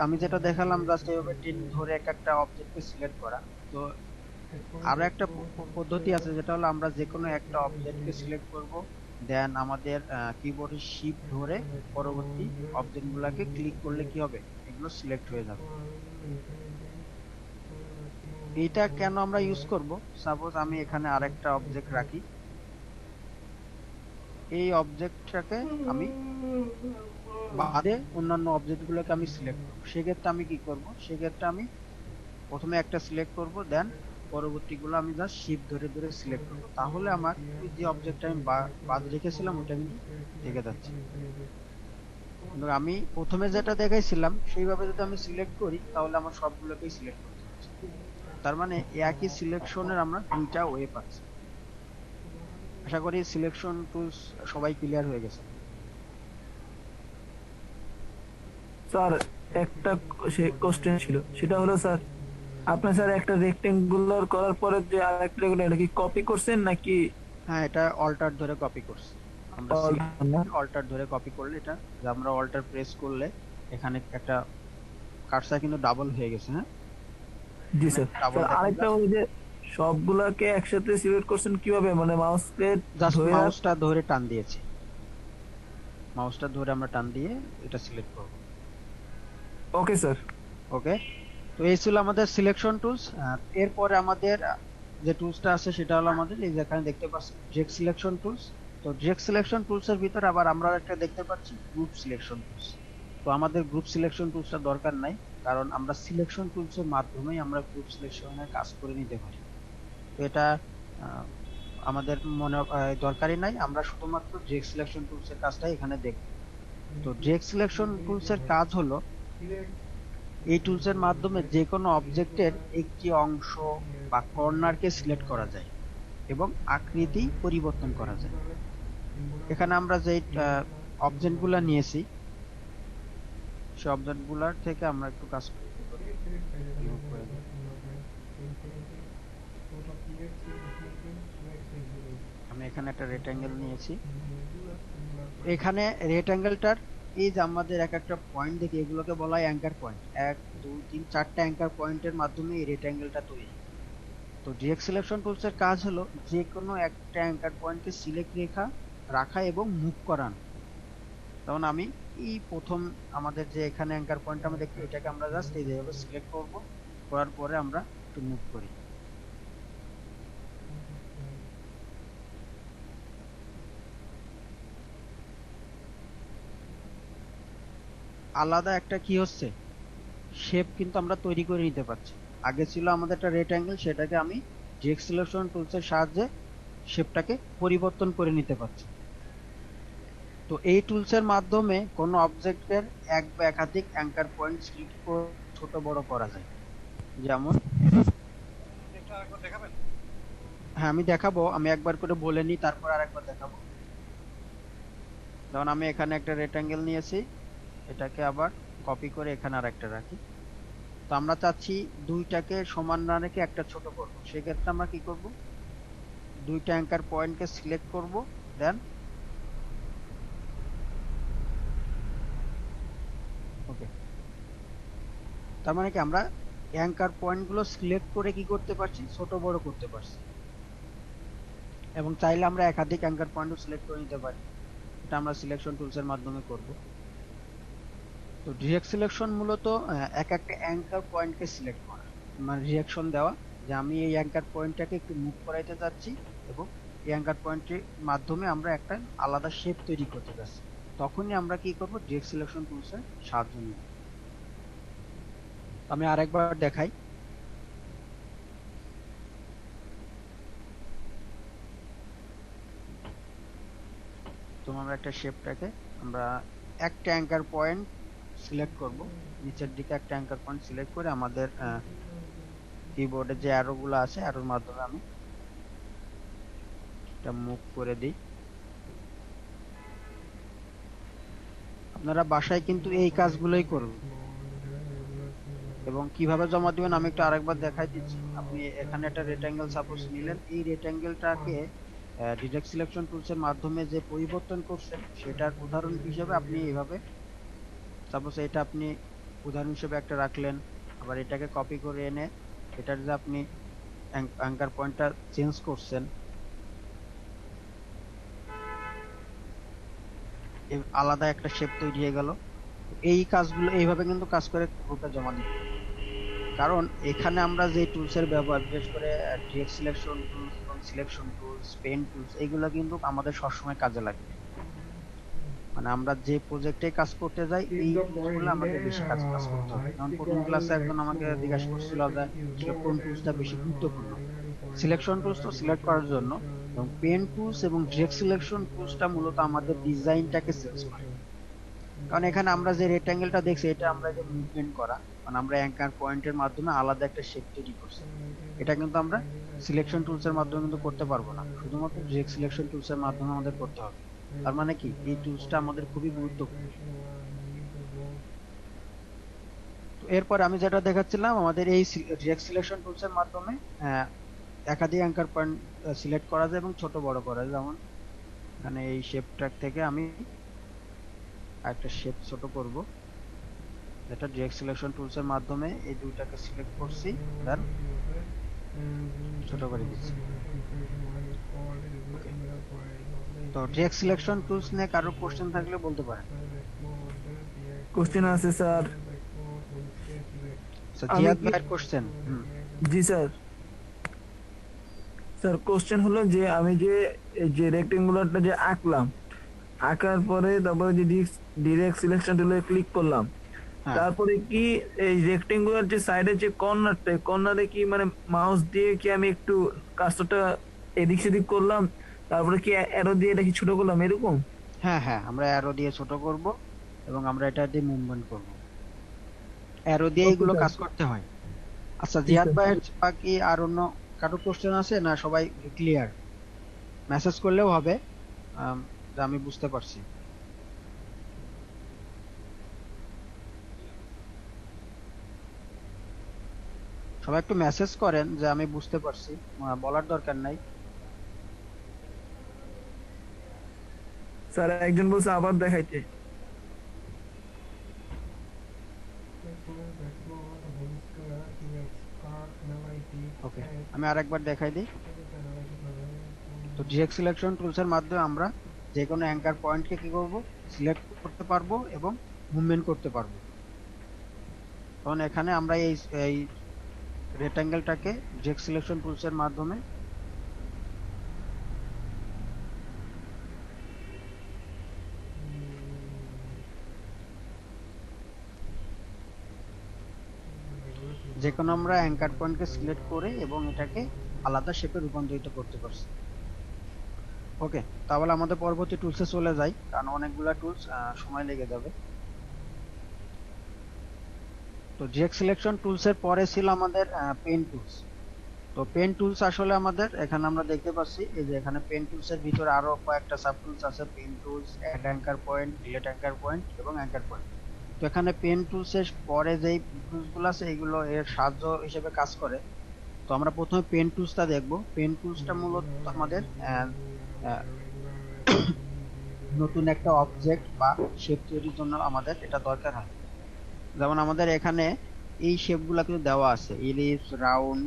আমি যেটা দেখালাম জাস্ট এইভাবে টেন ধরে এক একটা অবজেক্টকে সিলেক্ট করা। তো আরো একটা পদ্ধতি আছে, যেটা হলো আমরা যে কোনো একটা অবজেক্টকে সিলেক্ট করব, দেন আমাদের কিবোর্ডের শিফট ধরে পরবর্তী অবজেক্টগুলোকে ক্লিক করলে কি হবে, এগুলো সিলেক্ট হয়ে যাবে। এইটা কেন আমরা ইউজ করব, সাপোজ আমি এখানে আরেকটা অবজেক্ট রাখি, এই অবজেক্টটাকে আমি বাদে অন্যান্য অবজেক্টগুলোকে আমি সিলেক্ট করব। সেক্ষেত্রে আমি কি করব, সেক্ষেত্রে আমি প্রথমে একটা সিলেক্ট করব, দেন পরবর্তীগুলো আমি জাস্ট শিফট ধরে ধরে সিলেক্ট করব। তাহলে আমার ওই যে অবজেক্টটা আমি বাদ রেখেছিলাম ওটা কিন্তু থেকে যাচ্ছে। কিন্তু আমি প্রথমে যেটা দেখাইছিলাম সেইভাবে যদি আমি সিলেক্ট করি তাহলে আমার সবগুলোকেই সিলেক্ট করতে হচ্ছে। তার মানে একই সিলেকশনের আমরা দুইটা ওয়ে পাচ্ছি। আশা করি সিলেকশন টুলস সবাই ক্লিয়ার হয়ে গেছে। স্যার একটা কোশ্চেন ছিল, সেটা হলো স্যার আপনি স্যার একটা রেক্টেঙ্গুলার করার পরে যে আরেকটা রেগুলার, এটা কি কপি করছেন নাকি? হ্যাঁ, এটা অল্টার ধরে কপি করছি আমরা। অল্টার ধরে কপি করলে এটা, যে আমরা অল্টার প্রেস করলে এখানে একটা কার্সার কিন্তু ডাবল হয়ে গেছে। হ্যাঁ জি স্যার। ডাবল আরেকটা হলো যে সবগুলাকে একসাথে সিলেক্ট করছেন কিভাবে, মানে মাউসকে জাস্ট ধরে? মাউসটা ধরে টান দিয়েছি, মাউসটা ধরে আমরা টান দিয়ে এটা সিলেক্ট করব। Okay sir. ওকে, তো এই ছিল আমাদের সিলেকশন টুলস। এরপরে আমাদের যে টুলসটা আছে সেটা হলো আমাদের এই যেখানে দেখতে পাচ্ছি ড্রেগ সিলেকশন টুলস। তো ড্রেগ সিলেকশন টুলস এর ভিতরে আবার আমরা একটা দেখতে পাচ্ছি গ্রুপ সিলেকশন টুলস। তো আমাদের গ্রুপ সিলেকশন টুলসটা দরকার নাই, কারণ আমরা সিলেকশন টুলস এর মাধ্যমেই আমরা গ্রুপ সিলেকশনের কাজ করে নিতে পারি। তো এটা আমাদের মনে দরকারই নাই, আমরা শুধুমাত্র ড্রেগ সিলেকশন টুলস এর কাজটাই এখানে দেখব। তো ড্রেগ সিলেকশন টুলস এর কাজ হলো এই টুলস এর মাধ্যমে যে কোনো অবজেক্টের একটি অংশ বা কর্নারকে সিলেক্ট করা যায় এবং আকৃতি পরিবর্তন করা যায়। এখানে আমরা যে অবজেক্টগুলো নিয়েছি সেই অবজেক্টগুলোর থেকে আমরা একটু কাজ করতে পারি। remove করে দিই। আমি এখানে একটা রেক্টেঙ্গেল নিয়েছি, এখানে রেক্টেঙ্গেলটার এই যে আমাদের এক একটা পয়েন্ট দেখি, এগুলোকে বলা হয় অ্যাঙ্কার পয়েন্ট। 1 2 3 4টা অ্যাঙ্কার পয়েন্টের মাধ্যমে এই রেক্টেঙ্গেলটা তৈরি। তো ডিরেক্ট সিলেকশন টুলস এর কাজ হলো যে কোনো একটা অ্যাঙ্কার পয়েন্টকে সিলেক্ট রাখা এবং মুভ করানো। যেমন আমি এই প্রথম আমাদের যে এখানে অ্যাঙ্কার পয়েন্ট আমরা দেখি, এটাকে আমরা জাস্ট এই যেভাবে সিলেক্ট করব, করার পরে আমরা একটু মুভ করি। আলাদা একটা কি হচ্ছে, শেপ কিন্তু আমরা তৈরি করে নিতে পারছি। আগে ছিল আমাদের একটা রেক্টেঙ্গেল, সেটাকে আমি ডিরেক্ট সিলেকশন টুলস এর সাহায্যে শেপটাকে পরিবর্তন করে নিতে পারছি। তো এই টুলস এর মাধ্যমে কোনো অবজেক্টের এক বা একাধিক অ্যাঙ্কার পয়েন্ট সিলেক্ট করে ছোট বড় করা যায়। যেমন হ্যাঁ আমি দেখাবো, আমি একবার করে বলে নিই তারপর আরেকবার দেখাবো। যেমন আমি এখানে একটা রেক্টেঙ্গেল নিয়েছি, এটাকে আবার কপি করে এখানে আরেকটা রাখি। তো আমরা চাচ্ছি দুইটাকে সমান না রেখে একটা ছোট করব। সেক্ষেত্রে আমরা কি করব, দুইটা অ্যাঙ্কার পয়েন্টকে সিলেক্ট করব, দেন ওকে। তার মানে কি আমরা অ্যাঙ্কার পয়েন্টগুলো সিলেক্ট করে কি করতে পারছি, ছোট বড় করতে পারছি। এবং চাইলে আমরা একাধিক অ্যাঙ্কার পয়েন্টও সিলেক্ট করে নিতে পারি, এটা আমরা সিলেকশন টুলস এর মাধ্যমে করব। তো ডিরেক্ট সিলেকশন মূলত এক একটা অ্যাঙ্কার পয়েন্টকে সিলেক্ট করা, মানে ডিরেকশন দেওয়া যে আমি এই অ্যাঙ্কার পয়েন্টটাকে একটু মুভ করাইতে যাচ্ছি এবং এই অ্যাঙ্কার পয়েন্টের মাধ্যমে আমরা একটা আলাদা শেপ তৈরি করতে যাচ্ছি। তখনই আমরা কি করব, ডিরেক্ট সিলেকশন টুলস এর সাহায্য নিব। আমি আরেকবার দেখাই। তো আমরা একটা শেপটাকে আমরা একটা অ্যাঙ্কার পয়েন্ট সিলেক্ট করব, নিচের দিকে একটা অ্যাঙ্কার পয়েন্ট সিলেক্ট করে আমাদের কিবোর্ডে যে অ্যারো গুলো আছে অ্যারোর মাধ্যমে আমি এটা মুভ করে দিই। আপনারা বাসায় কিন্তু এই কাজগুলোই করবেন এবং কিভাবে জমা দিবেন আমি একটু আরেকবার দেখাই দিচ্ছি। আপনি এখানে একটা রেক্ট্যাঙ্গেল সাপোজ নিলেন, এই রেক্ট্যাঙ্গেলটাকে ডিরেক্ট সিলেকশন টুলস এর মাধ্যমে যে পরিবর্তন করছেন সেটার উদাহরণ হিসেবে আপনি এইভাবে সাপোজ এটা আপনি উদাহরণ হিসেবে একটা রাখলেন, আবার এটাকে কপি করে এনে এটার যে আপনি অ্যাঙ্কার পয়েন্টটা চেঞ্জ করছেন, আলাদা একটা শেপ তৈরি হয়ে গেল। এই কাজগুলো এইভাবে কিন্তু কাজ করে গ্রুপে জমা দিতে হবে। কারণ এখানে আমরা যে টুলস এর ব্যবহার, বিশেষ করে ডিরেক্ট সিলেকশন টুলস এবং সিলেকশন টুলস, পেন টুলস, এগুলো কিন্তু আমাদের সবসময় কাজে লাগে। মানে আমরা যে প্রজেক্টে কাজ করতে যাই এই টুলসগুলো আমাদের বেশি কাজ করতে হবে। যেমন প্রথম ক্লাসে একজন আমাকে জিজ্ঞাসা করছিল যে আসলে কোন টুলসটা বেশি গুরুত্বপূর্ণ। সিলেকশন টুলস তো সিলেক্ট করার জন্য, এবং পেন টুলস এবং ডিরেক্ট সিলেকশন টুলসটা মূলত আমাদের ডিজাইনটাকে চেঞ্জ করে। কারণ এখানে আমরা যে রেক্ট্যাঙ্গেলটা দেখছি এটা আমরা যে মুভমেন্ট করা, মানে আমরা অ্যাঙ্কার পয়েন্টের মাধ্যমে আলাদা একটা শেপ তৈরি করছি, এটা কিন্তু আমরা সিলেকশন টুলস এর মাধ্যমে কিন্তু করতে পারবো না, শুধুমাত্র ডিরেক্ট সিলেকশন টুলস এর মাধ্যমে আমাদের করতে হবে। তার মানে কি এই টুলসটা আমাদের খুবই গুরুত্বপূর্ণ। তো এরপর আমি যেটা দেখাচ্ছিলাম, আমাদের এই ডিরেক্ট সিলেকশন টুলস এর মাধ্যমে একাধিক অ্যাঙ্কার পয়েন্ট সিলেক্ট করা যায় এবং ছোট বড় করা যায়। যেমন এখানে এই শেপ ট্র্যাক থেকে আমি একটা শেপ ছোট করব, যেটা ডিরেক্ট সিলেকশন টুলস এর মাধ্যমে এই দুইটাকে সিলেক্ট করছি, দেন ছোট করে দিচ্ছি। তো ডিরেক্ট সিলেকশন টুলস নিয়ে কারো কোশ্চেন থাকলে বলতে পারেন। কোশ্চেন আছে স্যার। জিয়াদ ভাইয়ের কোশ্চেন। জি স্যার। স্যার কোশ্চেন হলো যে আমি যে এই যে রেক্টেঙ্গুলারটা যে আঁকলাম, আঁকার পরে তারপরে যে ডিরেক্ট সিলেকশন টুলে ক্লিক করলাম, তারপরে কি এই রেক্টেঙ্গুলার যে সাইডের যে কর্নারটা, কর্নারে কি মানে মাউস দিয়ে কি আমি একটু কাজটা এদিক সেদিক করলাম, তারপরে কি অ্যারো দিয়ে এটা কি ছোট করলাম এরকম? হ্যাঁ হ্যাঁ, আমরা অ্যারো দিয়ে ছোট করব এবং আমরা এটা দিয়ে মুভমেন্ট করব, অ্যারো দিয়ে এগুলো কাজ করতে হয়। আচ্ছা জিয়াদ ভাইয়ের বাকি আর অন্য কারো কোশ্চেন আছে না? সবাই ক্লিয়ার? মেসেজ করলেও হবে যে আমি বুঝতে পারছি। সবাই একটু মেসেজ করেন যে আমি বুঝতে পারছি, বলার দরকার নাই। স্যার একজন বলছে আবার দেখাইতে। ওকে, আমি আরেকবার দেখাই দিই। তো ডিরেক্ট সিলেকশন টুলস এর মাধ্যমে আমরা যে কোনো অ্যাঙ্কার পয়েন্টকে কি করব, সিলেক্ট করতে পারবো এবং মুভমেন্ট করতে পারবো। তখন এখানে আমরা এই রেক্ট্যাঙ্গেলটাকে ডিরেক্ট সিলেকশন টুলস এর মাধ্যমে যে কোনো আমরা অ্যাঙ্কার পয়েন্টকে সিলেক্ট করে এবং এটাকে আলাদা শেপে রূপান্তরিত করতে পারছি। ওকে, তাহলে আমাদের পরবর্তী টুলসে চলে যাই, কারণ অনেকগুলা টুলস সময় লেগে যাবে। তো ডিরেক্ট সিলেকশন টুলস এর পরে ছিল আমাদের পেন টুলস। তো পেন টুলস আসলে আমাদের এখানে আমরা দেখতে পাচ্ছি এই যে এখানে পেন টুলস এর ভিতরে আরো কয়েকটা সাব টুলস আছে, pen tools, add anchor point, delete anchor point এবং অ্যাঙ্কার পয়েন্ট। তো এখানে পেন টুলস এর পরে যেই টুলস গুলো আছে এগুলো এর সাহায্য হিসেবে কাজ করে। তো আমরা প্রথমে পেন টুলসটা দেখব। পেন টুলসটা মূলত আমাদের নতুন একটা অবজেক্ট বা শেপ তৈরির জন্য আমাদের এটা দরকার হয়। যেমন আমাদের এখানে এই শেপগুলা কিন্তু দেওয়া আছে, ইলিপস, রাউন্ড।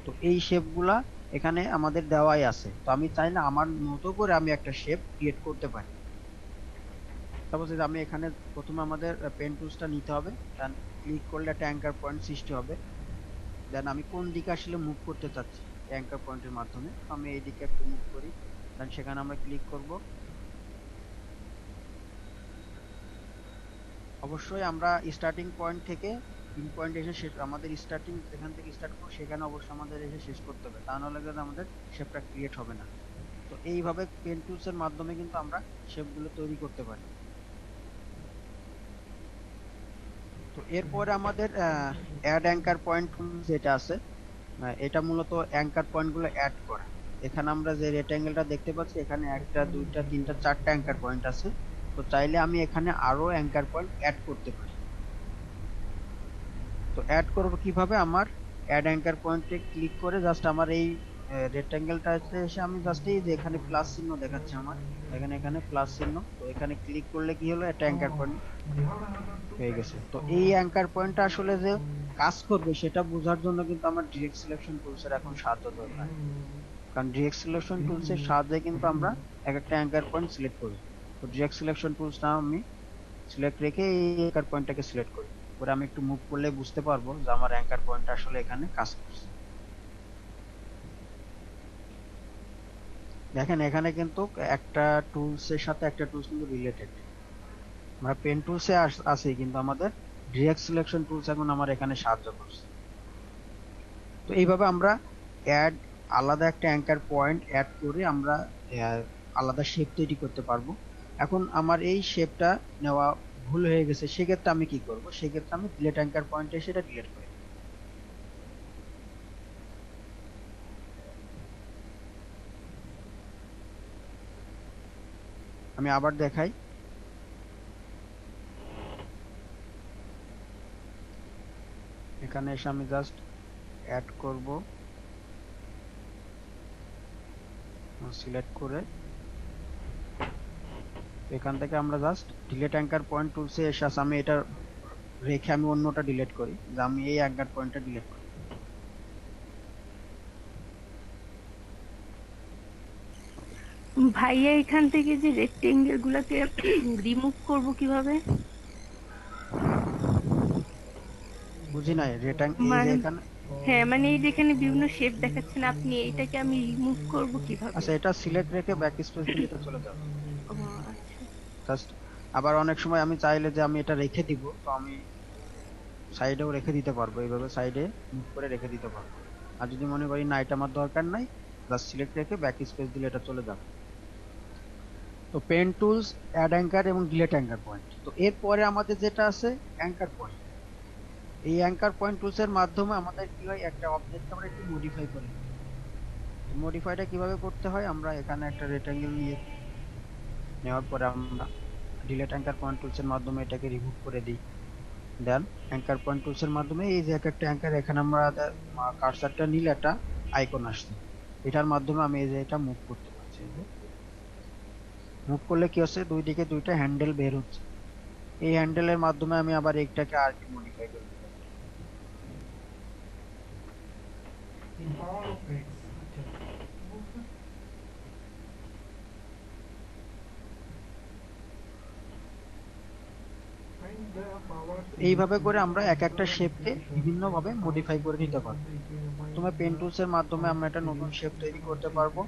তো এই শেপগুলা এখানে আমাদের দেওয়াই আছে। তো আমি চাই না আমার মতো করে আমি একটা শেপ ক্রিয়েট করতে পারি। তারপর আমি এখানে প্রথমে আমাদের পেন টুলসটা নিতে হবে, দেন ক্লিক করলে একটা অ্যাঙ্কার পয়েন্ট সৃষ্টি হবে। দেন আমি কোন দিকে আসলে মুভ করতে চাচ্ছি অ্যাঙ্কার পয়েন্টের মাধ্যমে, আমি এই দিকে একটু মুভ করি, দেন সেখানে আমরা ক্লিক করব। অবশ্যই আমরা স্টার্টিং পয়েন্ট থেকে পিন পয়েন্ট এসে শেষ, আমাদের স্টার্টিং যেখান থেকে স্টার্ট করব সেখানে অবশ্যই আমাদের এসে শেষ করতে হবে, তা নাহলে কিন্তু আমাদের শেপটা ক্রিয়েট হবে না। তো এইভাবে পেন টুলস এর মাধ্যমে কিন্তু আমরা শেপগুলো তৈরি করতে পারি। তো এরপরে আমাদের অ্যাড অ্যাঙ্কার পয়েন্ট যেটা আছে, এটা মূলত অ্যাঙ্কার পয়েন্ট গুলো অ্যাড করা। এখানে আমরা যে রেক্ট্যাঙ্গেলটা দেখতে পাচ্ছি এখানে একটা দুইটা তিনটা চারটা অ্যাঙ্কার পয়েন্ট আছে। তো চাইলে আমি এখানে আরো অ্যাঙ্কার পয়েন্ট অ্যাড করতে পারি। তো অ্যাড করব কিভাবে? আমার অ্যাড অ্যাঙ্কার পয়েন্টে ক্লিক করে জাস্ট আমার এই রেক্ট্যাঙ্গেলটাতে এসে আমি জাস্ট এই যে এখানে প্লাস চিহ্ন দেখাচ্ছে আমার, এখানে প্লাস চিহ্ন, তো এখানে ক্লিক করলে কি হলো, একটা অ্যাঙ্কার পয়েন্ট হয়ে গেছে। তো এই অ্যাঙ্কার পয়েন্টটা আসলে যে কাজ করবে সেটা বোঝার জন্য কিন্তু আমার ডিরেক্ট সিলেকশন টুলস এর এখন সাহায্য দরকার। কারণ ডিরেক্ট সিলেকশন টুলস এর সাহায্যে কিন্তু আমরা এক একটা অ্যাঙ্কার পয়েন্ট সিলেক্ট করি। তো ডিরেক্ট সিলেকশন টুলসটা আমি সিলেক্ট রেখে এই অ্যাঙ্কার পয়েন্টটাকে সিলেক্ট করি, পরে আমি একটু মুভ করলে বুঝতে পারবো যে আমার অ্যাঙ্কার পয়েন্টটা আসলে এখানে কাজ করছে। দেখেন এখানে কিন্তু একটা টুলস এর সাথে একটা টুলস কিন্তু রিলেটেড। আমরা পেন টুলসে আছি কিন্তু আমাদের ডিরেক্ট সিলেকশন টুলস এখন আমার এখানে সাহায্য করছে। তো এইভাবে আমরা অ্যাড আলাদা একটা অ্যাঙ্কার পয়েন্ট অ্যাড করে আমরা আলাদা শেপ তৈরি করতে পারবো। এখন আমার এই শেপটা নেওয়া ভুল হয়ে গেছে, সেক্ষেত্রে আমি কি করব? সেক্ষেত্রে আমি ডিলেট অ্যাঙ্কার পয়েন্টে সেটা ডিলিট করি। আমি আবার দেখাই, এখানে এসে আমি জাস্ট অ্যাড করব, সিলেক্ট করে এখান থেকে আমরা জাস্ট ডিলিট অ্যাঙ্কার পয়েন্ট টুলসে এসে আমি এটা রেখে আমি অন্যটা ডিলিট করি, যে আমি এই অ্যাঙ্কার পয়েন্টটা ডিলিট করি। ভাইয়া এখান থেকে যে রেক্টেঙ্গেল গুলাকে রিমুভ করব কিভাবে? বুঝি নাই রেটাং এই যে মানে এখানে, হ্যাঁ মানে এই যেখানে বিভিন্ন শেপ দেখাচ্ছেন আপনি, এটাকে আমি রিমুভ করব কিভাবে? আচ্ছা এটা সিলেক্ট রেখে ব্যাক স্পেস দিলে এটা চলে যাবে ও আচ্ছা। জাস্ট। আবার অনেক সময় আমি চাইলে যে আমি এটা রেখে দিব, তো আমি সাইডেও রেখে দিতে পারবো, এইভাবে সাইডে মুভ করে রেখে দিতে পারবো। আর যদি মনে করি না এটা আমার দরকার নাই, জাস্ট সিলেক্ট রেখে ব্যাক স্পেস দিলে এটা চলে যাবে। তো পেন টুলস, অ্যাড অ্যাঙ্কার এবং ডিলিট অ্যাঙ্কার পয়েন্ট। তো এরপরে আমাদের যেটা আছে অ্যাঙ্কার পয়েন্ট। এই অ্যাঙ্কার পয়েন্ট টুলস এর মাধ্যমে আমাদের কি হয়, একটা অবজেক্ট আমরা একটু মডিফাই করি। মডিফাইটা কিভাবে করতে হয়, আমরা এখানে একটা রেক্ট্যাঙ্গেল নিয়ে নেওয়ার পরে আমরা ডিলিট অ্যাঙ্কার পয়েন্ট টুলস এর মাধ্যমে এটাকে রিমুভ করে দিই। দেন অ্যাঙ্কার পয়েন্ট টুলস এর মাধ্যমে এই যে একটা অ্যাঙ্কার, এখানে আমরা কার্সারটা নিলে একটা আইকন আসছে, এটার মাধ্যমে আমি এই যে এটা মুভ করতে পারছি। মুভ করলে কি হচ্ছে, দুই দিকে দুইটা হ্যান্ডেল বের হচ্ছে। এই হ্যান্ডেলের মাধ্যমে আমি আবার এইটাকে আর একটু মডিফাই করতে পারি। এইভাবে করে আমরা এক একটা শেপকে বিভিন্ন ভাবে মডিফাই করে নিতে পারবো। প্রথমে পেন টুলস এর মাধ্যমে আমরা একটা নতুন শেপ তৈরি করতে পারবো,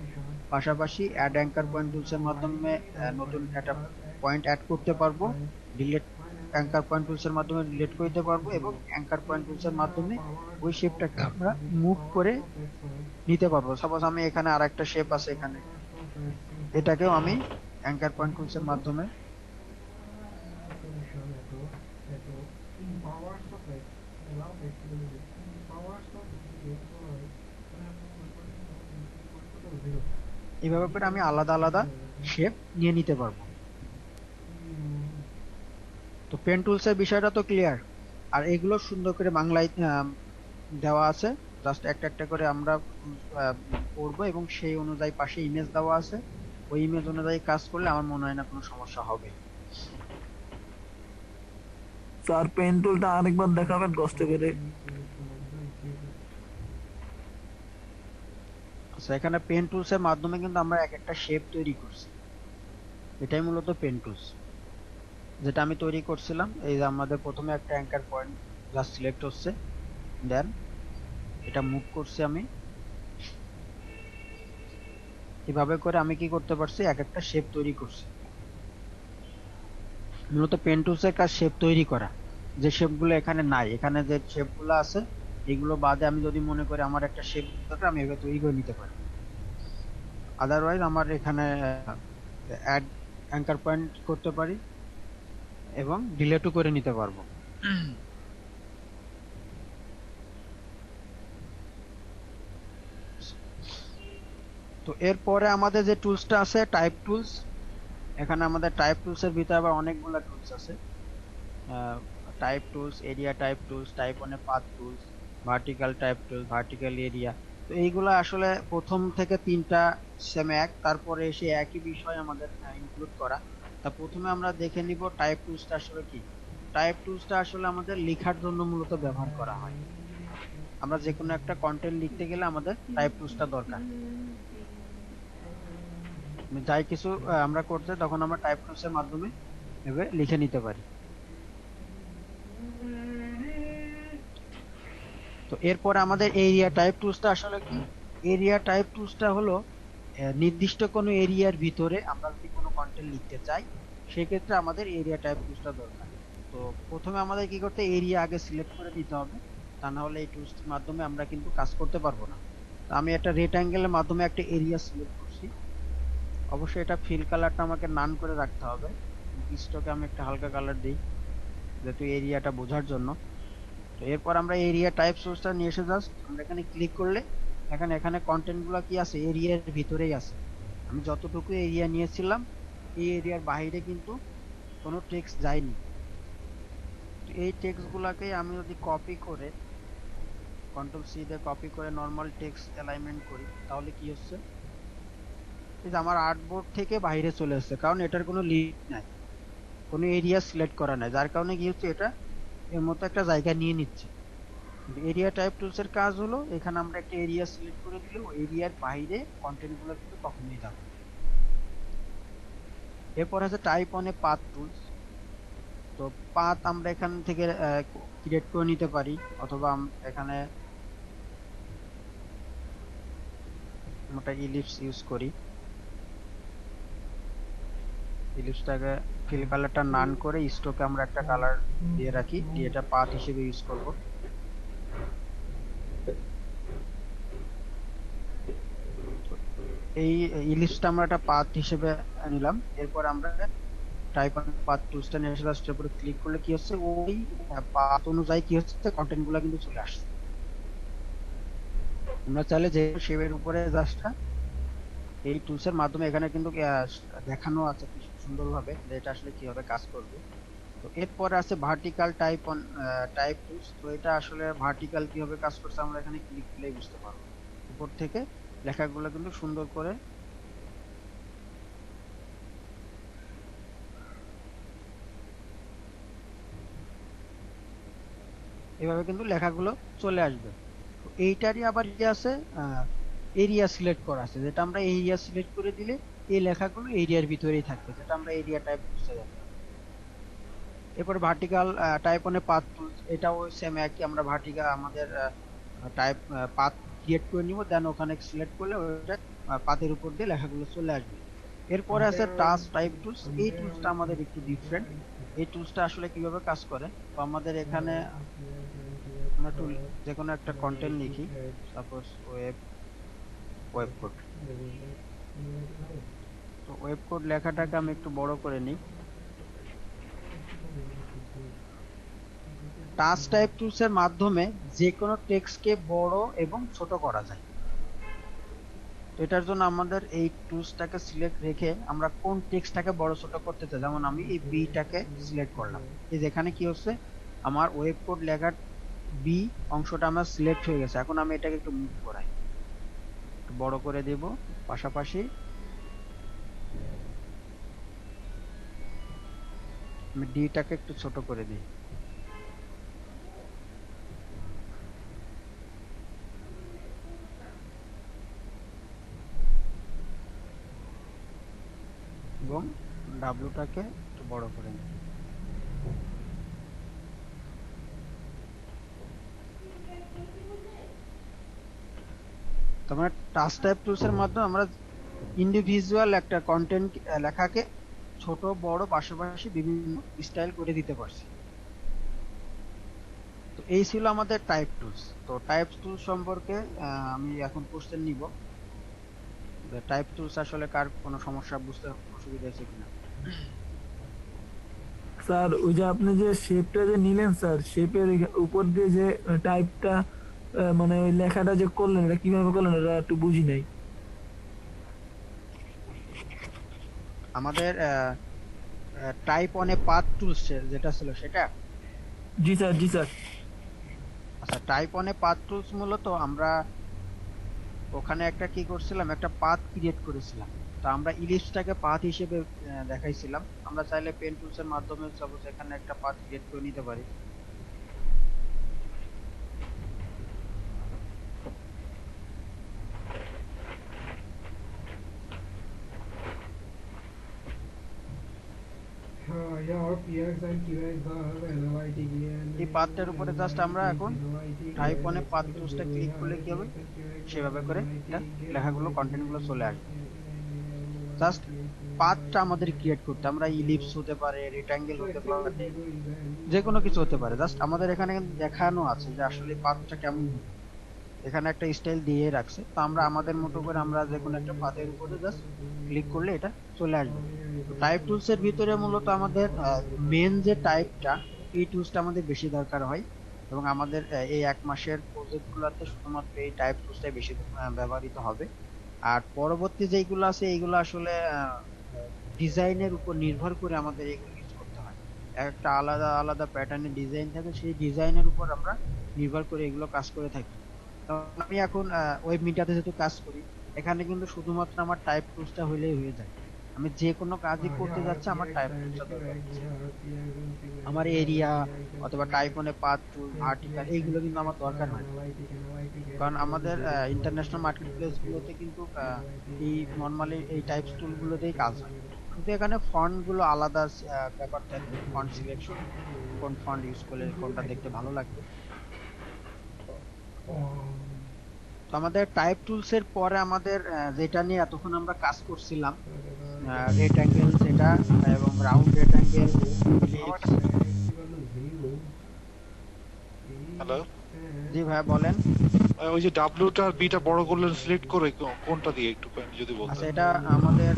পাশাপাশি অ্যাড অ্যাঙ্কার পয়েন্ট টুলস এর মাধ্যমে নতুন একটা পয়েন্ট অ্যাড করতে পারবো, ডিলিট অ্যাঙ্কার পয়েন্ট টুলস এর মাধ্যমে ডিলিট করতে পারবো, এবং অ্যাঙ্কার পয়েন্ট টুলস এর মাধ্যমে ওই শেপটাকে আমরা মুভ করে নিতে পারবো। সাপোজ আমি এখানে আরেকটা শেপ আছে, এখানে এটাকেও আমি অ্যাঙ্কার পয়েন্ট টুলস এর মাধ্যমে এইভাবে করে আমি আলাদা আলাদা শেপ নিয়ে নিতে পারবো। তো পেন টুলস এর বিষয়টা তো ক্লিয়ার। আর এগুলো সুন্দর করে বাংলায় দেওয়া আছে, জাস্ট একটা একটা করে আমরা পড়বো, এবং সেই অনুযায়ী পাশে ইমেজ দেওয়া আছে, ওই ইমেজ অনুযায়ী কাজ করলে আমার মনে হয় না কোনো সমস্যা হবে। স্যার পেন টুলটা আরেকবার দেখাবেন কষ্ট করে? আচ্ছা এখানে পেন টুলস এর মাধ্যমে কিন্তু আমরা এক একটা শেপ তৈরি করছি, এটাই মূলত পেন টুলস। যেটা আমি তৈরি করছিলাম, এই যে আমাদের প্রথমে একটা অ্যাঙ্কার পয়েন্ট জাস্ট সিলেক্ট হচ্ছে, দেন এটা মুভ করছি আমি, এভাবে করে আমি কি করতে পারছি, এক একটা শেপ তৈরি করছি। মূলত পেন টুলস এর কাজ শেপ তৈরি করা, যে শেপগুলো এখানে নাই, এখানে যে শেপগুলো আছে এগুলো বাদে আমি যদি মনে করি আমার একটা শেপ দরকার, আমি এভাবে তৈরি করে নিতে পারি। আদারওয়াইজ আমার এখানে অ্যাড অ্যাঙ্কার পয়েন্ট করতে পারি এবং ডিলিটও করে নিতে পারবো। তো এরপরে আমাদের যে টুলসটা আছে টাইপ টুলস, এখানে আমাদের টাইপ টুলস এর ভিতরে আবার অনেকগুলো টুলস আছে। Type tools, area type tools, type on path tools, vertical type tools, vertical area. তো এইগুলো আসলে প্রথম থেকে তিনটা সেম এক, তারপরে এসে একই বিষয় আমাদের ইনক্লুড করা। তা প্রথমে আমরা দেখে নিব টাইপ টুলসটা আসলে কি। টাইপ টুলসটা আসলে আমাদের লেখার জন্য মূলত ব্যবহার করা হয়। আমরা যে কোনো একটা কন্টেন্ট লিখতে গেলে আমাদের টাইপ টুলসটা দরকার। যাই কিছু আমরা করতে, তখন আমরা টাইপ টুলস এর মাধ্যমে এভাবে লিখে নিতে পারি। তো এরপর আমাদের এরিয়া টাইপ টুলসটা আসলে কি। এরিয়া টাইপ টুলসটা হলো নির্দিষ্ট কোনো এরিয়ার ভিতরে আমরা যদি কোনো কন্টেন্ট লিখতে চাই, সেক্ষেত্রে আমাদের এরিয়া টাইপ টুলসটা দরকার। তো প্রথমে আমাদের কি করতে, এরিয়া আগে সিলেক্ট করে নিতে হবে, তা না হলে এই টুলসটির মাধ্যমে আমরা কিন্তু কাজ করতে পারবো না। তো আমি একটা রেক্ট্যাঙ্গেলের মাধ্যমে একটা এরিয়া সিলেক্ট করছি। অবশ্যই এটা ফিল কালারটা আমাকে নান করে রাখতে হবে। স্টকে আমি একটা হালকা কালার দিই, যেহেতু এরিয়াটা বোঝার জন্য। তো এরপর আমরা এরিয়া টাইপ সোর্সটা নিয়ে এসে জাস্ট আমরা এখানে ক্লিক করলে এখানে কন্টেন্ট গুলো কি আছে, এরিয়ার ভিতরেই আছে। আমি যতটুকু এরিয়া নিয়েছিলাম এই এরিয়ার বাইরে কিন্তু কোনো টেক্সট যায়নি। তো এই টেক্সট গুলাকে আমি যদি কপি করে কন্ট্রোল সি দিয়ে কপি করে নরমাল টেক্সট অ্যালাইনমেন্ট করি, তাহলে কি হচ্ছে, এই যে আমার আর্টবোর্ড থেকে বাইরে চলে আসছে, কারণ এটার কোনো লিঙ্ক নাই, কোনো এরিয়া সিলেক্ট করা নাই, যার কারণে কি হচ্ছে, এটা এর মতো একটা জায়গা নিয়ে নিচ্ছে। এরিয়া টাইপ টুলস এর কাজ হলো, এখানে আমরা একটা এরিয়া সিলেক্ট করে দিলে ওই এরিয়ার বাইরে কন্টেন্ট গুলো কিন্তু কখনোই যাবে না। এরপর আছে type on a path tools. তো পাথ আমরা এখান থেকে ক্রিয়েট করে নিতে পারি, অথবা এখানে আমরা ইলিপস ইউজ করি। ইলিপসটাকে ফিল কালারটা নান করে স্ট্রোকে আমরা একটা কালার দিয়ে রাখি, দিয়ে এটা পাথ হিসেবে ইউজ করব। এই ইলিপসটা আমরা একটা পাথ হিসেবে নিলাম। এরপর আমরা টাইপ অন পাথ টুলসটা নিয়ে এসে জাস্ট উপরে ক্লিক করলে কি হচ্ছে, ওই পাথ অনুযায়ী কি হচ্ছে, কন্টেন্ট গুলো কিন্তু চলে আসছে। আমরা চাইলে যে শেপের উপরে জাস্ট এই টুলস এর মাধ্যমে এখানে কিন্তু দেখানো আছে কি সুন্দরভাবে যে এটা আসলে কিভাবে কাজ করবে। তো এরপরে আছে vertical type on type tools. তো এটা আসলে ভার্টিক্যাল কিভাবে কাজ করছে আমরা এখানে ক্লিক করলেই বুঝতে পারবো। উপর থেকে লেখাগুলো কিন্তু সুন্দর করে এভাবে কিন্তু লেখাগুলো চলে আসবে। তো এইটারই আবার কি আছে, এরিয়া সিলেক্ট করা আছে, যেটা আমরা এরিয়া সিলেক্ট করে দিলে এই লেখাগুলো এরিয়ার ভিতরেই থাকবে, যেটা আমরা এরিয়া টাইপ বুঝতে যাবো। এরপর vertical type on a path tools, এটাও সেম একই, আমরা ভার্টিক্যাল আমাদের টাইপ পাথ ক্রিয়েট করে নিব, দেন ওখানে সিলেক্ট করলে ওটা পাথের উপর দিয়ে লেখাগুলো চলে আসবে। এরপরে আছে টাস্ক টাইপ টুলস। এই টুলসটা আমাদের একটু ডিফারেন্ট। এই টুলসটা আসলে কিভাবে কাজ করে, তো আমাদের এখানে আমরা টুল যে কোনো একটা কন্টেন্ট লিখি, সাপোজ ওয়েব কোড। তো ওয়েব কোড লেখাটাকে আমি একটু বড় করে নিই। টাস্ক টাইপ টুলস এর মাধ্যমে যে কোনো টেক্সটকে বড় এবং ছোট করা যায়। তো এটার জন্য আমাদের এই টুলসটাকে সিলেক্ট রেখে আমরা কোন টেক্সটটাকে বড় ছোট করতে চাই, যেমন আমি এই বিটাকে সিলেক্ট করলাম, এই যেখানে কি হচ্ছে, আমার ওয়েব কোড লেখার বি অংশটা আমার সিলেক্ট হয়ে গেছে। এখন আমি এটাকে একটু মুভ করাই, একটু বড় করে দেব, পাশাপাশি আমি ডিটাকে একটু ছোট করে দিই। এবং ডাব্লুটাকে একটু বড় করে নিই। তার মানে টাস্ক টাইপ টুলস এর মাধ্যমে আমরা ইন্ডিভিজুয়াল একটা কন্টেন্ট লেখাকে ছোট বড় পাশাপাশি বিভিন্ন স্টাইল করে দিতে পারছি। তো এই ছিল আমাদের টাইপ টুলস। তো টাইপ টুলস সম্পর্কে আমি এখন কোশ্চেন নিব, টাইপ টুলস আসলে কার কোনো সমস্যা বুঝতে অসুবিধা হয়েছে কিনা। স্যার ওই যে আপনি যে শেপটা যে নিলেন স্যার, শেপের উপর দিয়ে যে টাইপটা মানে ওই লেখাটা যে করলেন, এটা কিভাবে করলেন এটা একটু বুঝি নাই। আমাদের টাইপ অনে পাথ টুলস যেটা ছিল সেটা। জি স্যার, জি স্যার। আচ্ছা, টাইপ অনে পাথ টুলস মূলত আমরা ওখানে একটা কি করছিলাম, একটা পাথ ক্রিয়েট করেছিলাম। তো আমরা ইলিপসটাকে পাথ হিসেবে দেখাইছিলাম। আমরা চাইলে পেন টুলস এর মাধ্যমে সাপোজ এখানে একটা পাথ ক্রিয়েট করে নিতে পারি। এই পাথটার উপরে জাস্ট আমরা এখন টাইপ অনে পাথ টুলসটা ক্লিক করলে কি হবে, সেভাবে করে এটা লেখাগুলো কন্টেন্ট গুলো চলে আসবে। জাস্ট পাথটা আমাদের ক্রিয়েট করতে, আমরা ইলিপস হতে পারে, রেক্ট্যাঙ্গেল হতে পারে, যে কোনো কিছু হতে পারে। জাস্ট আমাদের এখানে দেখানো আছে যে আসলে পাথটা কেমন হবে। এখানে একটা স্টাইল দিয়ে রাখছে, তো আমরা আমাদের মতো করে আমরা যে কোনো একটা পাথের উপরে জাস্ট ক্লিক করলে এটা চলে আসবে। তো টাইপ টুলস এর ভিতরে মূলত আমাদের মেন যে টাইপটা, এই টুলসটা আমাদের বেশি দরকার হয় এবং আমাদের এই 1 মাসের প্রজেক্ট গুলোতে শুধুমাত্র এই টাইপ টুলসটাই বেশি ব্যবহৃত হবে। আর পরবর্তী যেগুলো আছে এইগুলো আসলে ডিজাইনের উপর নির্ভর করে আমাদের এগুলো ইউজ করতে হয়। একটা আলাদা আলাদা প্যাটার্নের ডিজাইন থাকে, সেই ডিজাইনের উপর আমরা নির্ভর করে এগুলো কাজ করে থাকি। তো আমি এখন ওয়েব মিডিয়াতে যেহেতু কাজ করি, এখানে কিন্তু শুধুমাত্র আমার টাইপ টুলসটা হইলেই হয়ে যায়। আমি যে কোনো কাজই করতে যাচ্ছি আমার টাইপ টুলসটা দরকার হচ্ছে। আমার এরিয়া অথবা type on path tool, vertical, এইগুলো কিন্তু আমার দরকার হয় না। কারণ আমাদের ইন্টারন্যাশনাল মার্কেট প্লেস গুলোতে কিন্তু এই নরমালি এই টাইপস টুল গুলো দিয়েই কাজ হয়। শুধু এখানে ফন্ট গুলো আলাদা ব্যাপার থাকে, ফন্ট সিলেকশন, কোন ফন্ট ইউজ করলে কোনটা দেখতে ভালো লাগবে। তো আমাদের টাইপ টুলস এর পরে আমাদের যেটা নিয়ে এতক্ষণ আমরা কাজ করছিলাম, রেক্ট্যাঙ্গেল যেটা এবং রাউন্ড রেক্ট্যাঙ্গেল, হ্যালো, জি ভাইয়া বলেন। ওই যে ডাব্লিউটা আর বিটা বড় করলে সিলেক্ট করে কোনটা দিয়ে একটু যদি বলতেন। আচ্ছা, এটা আমাদের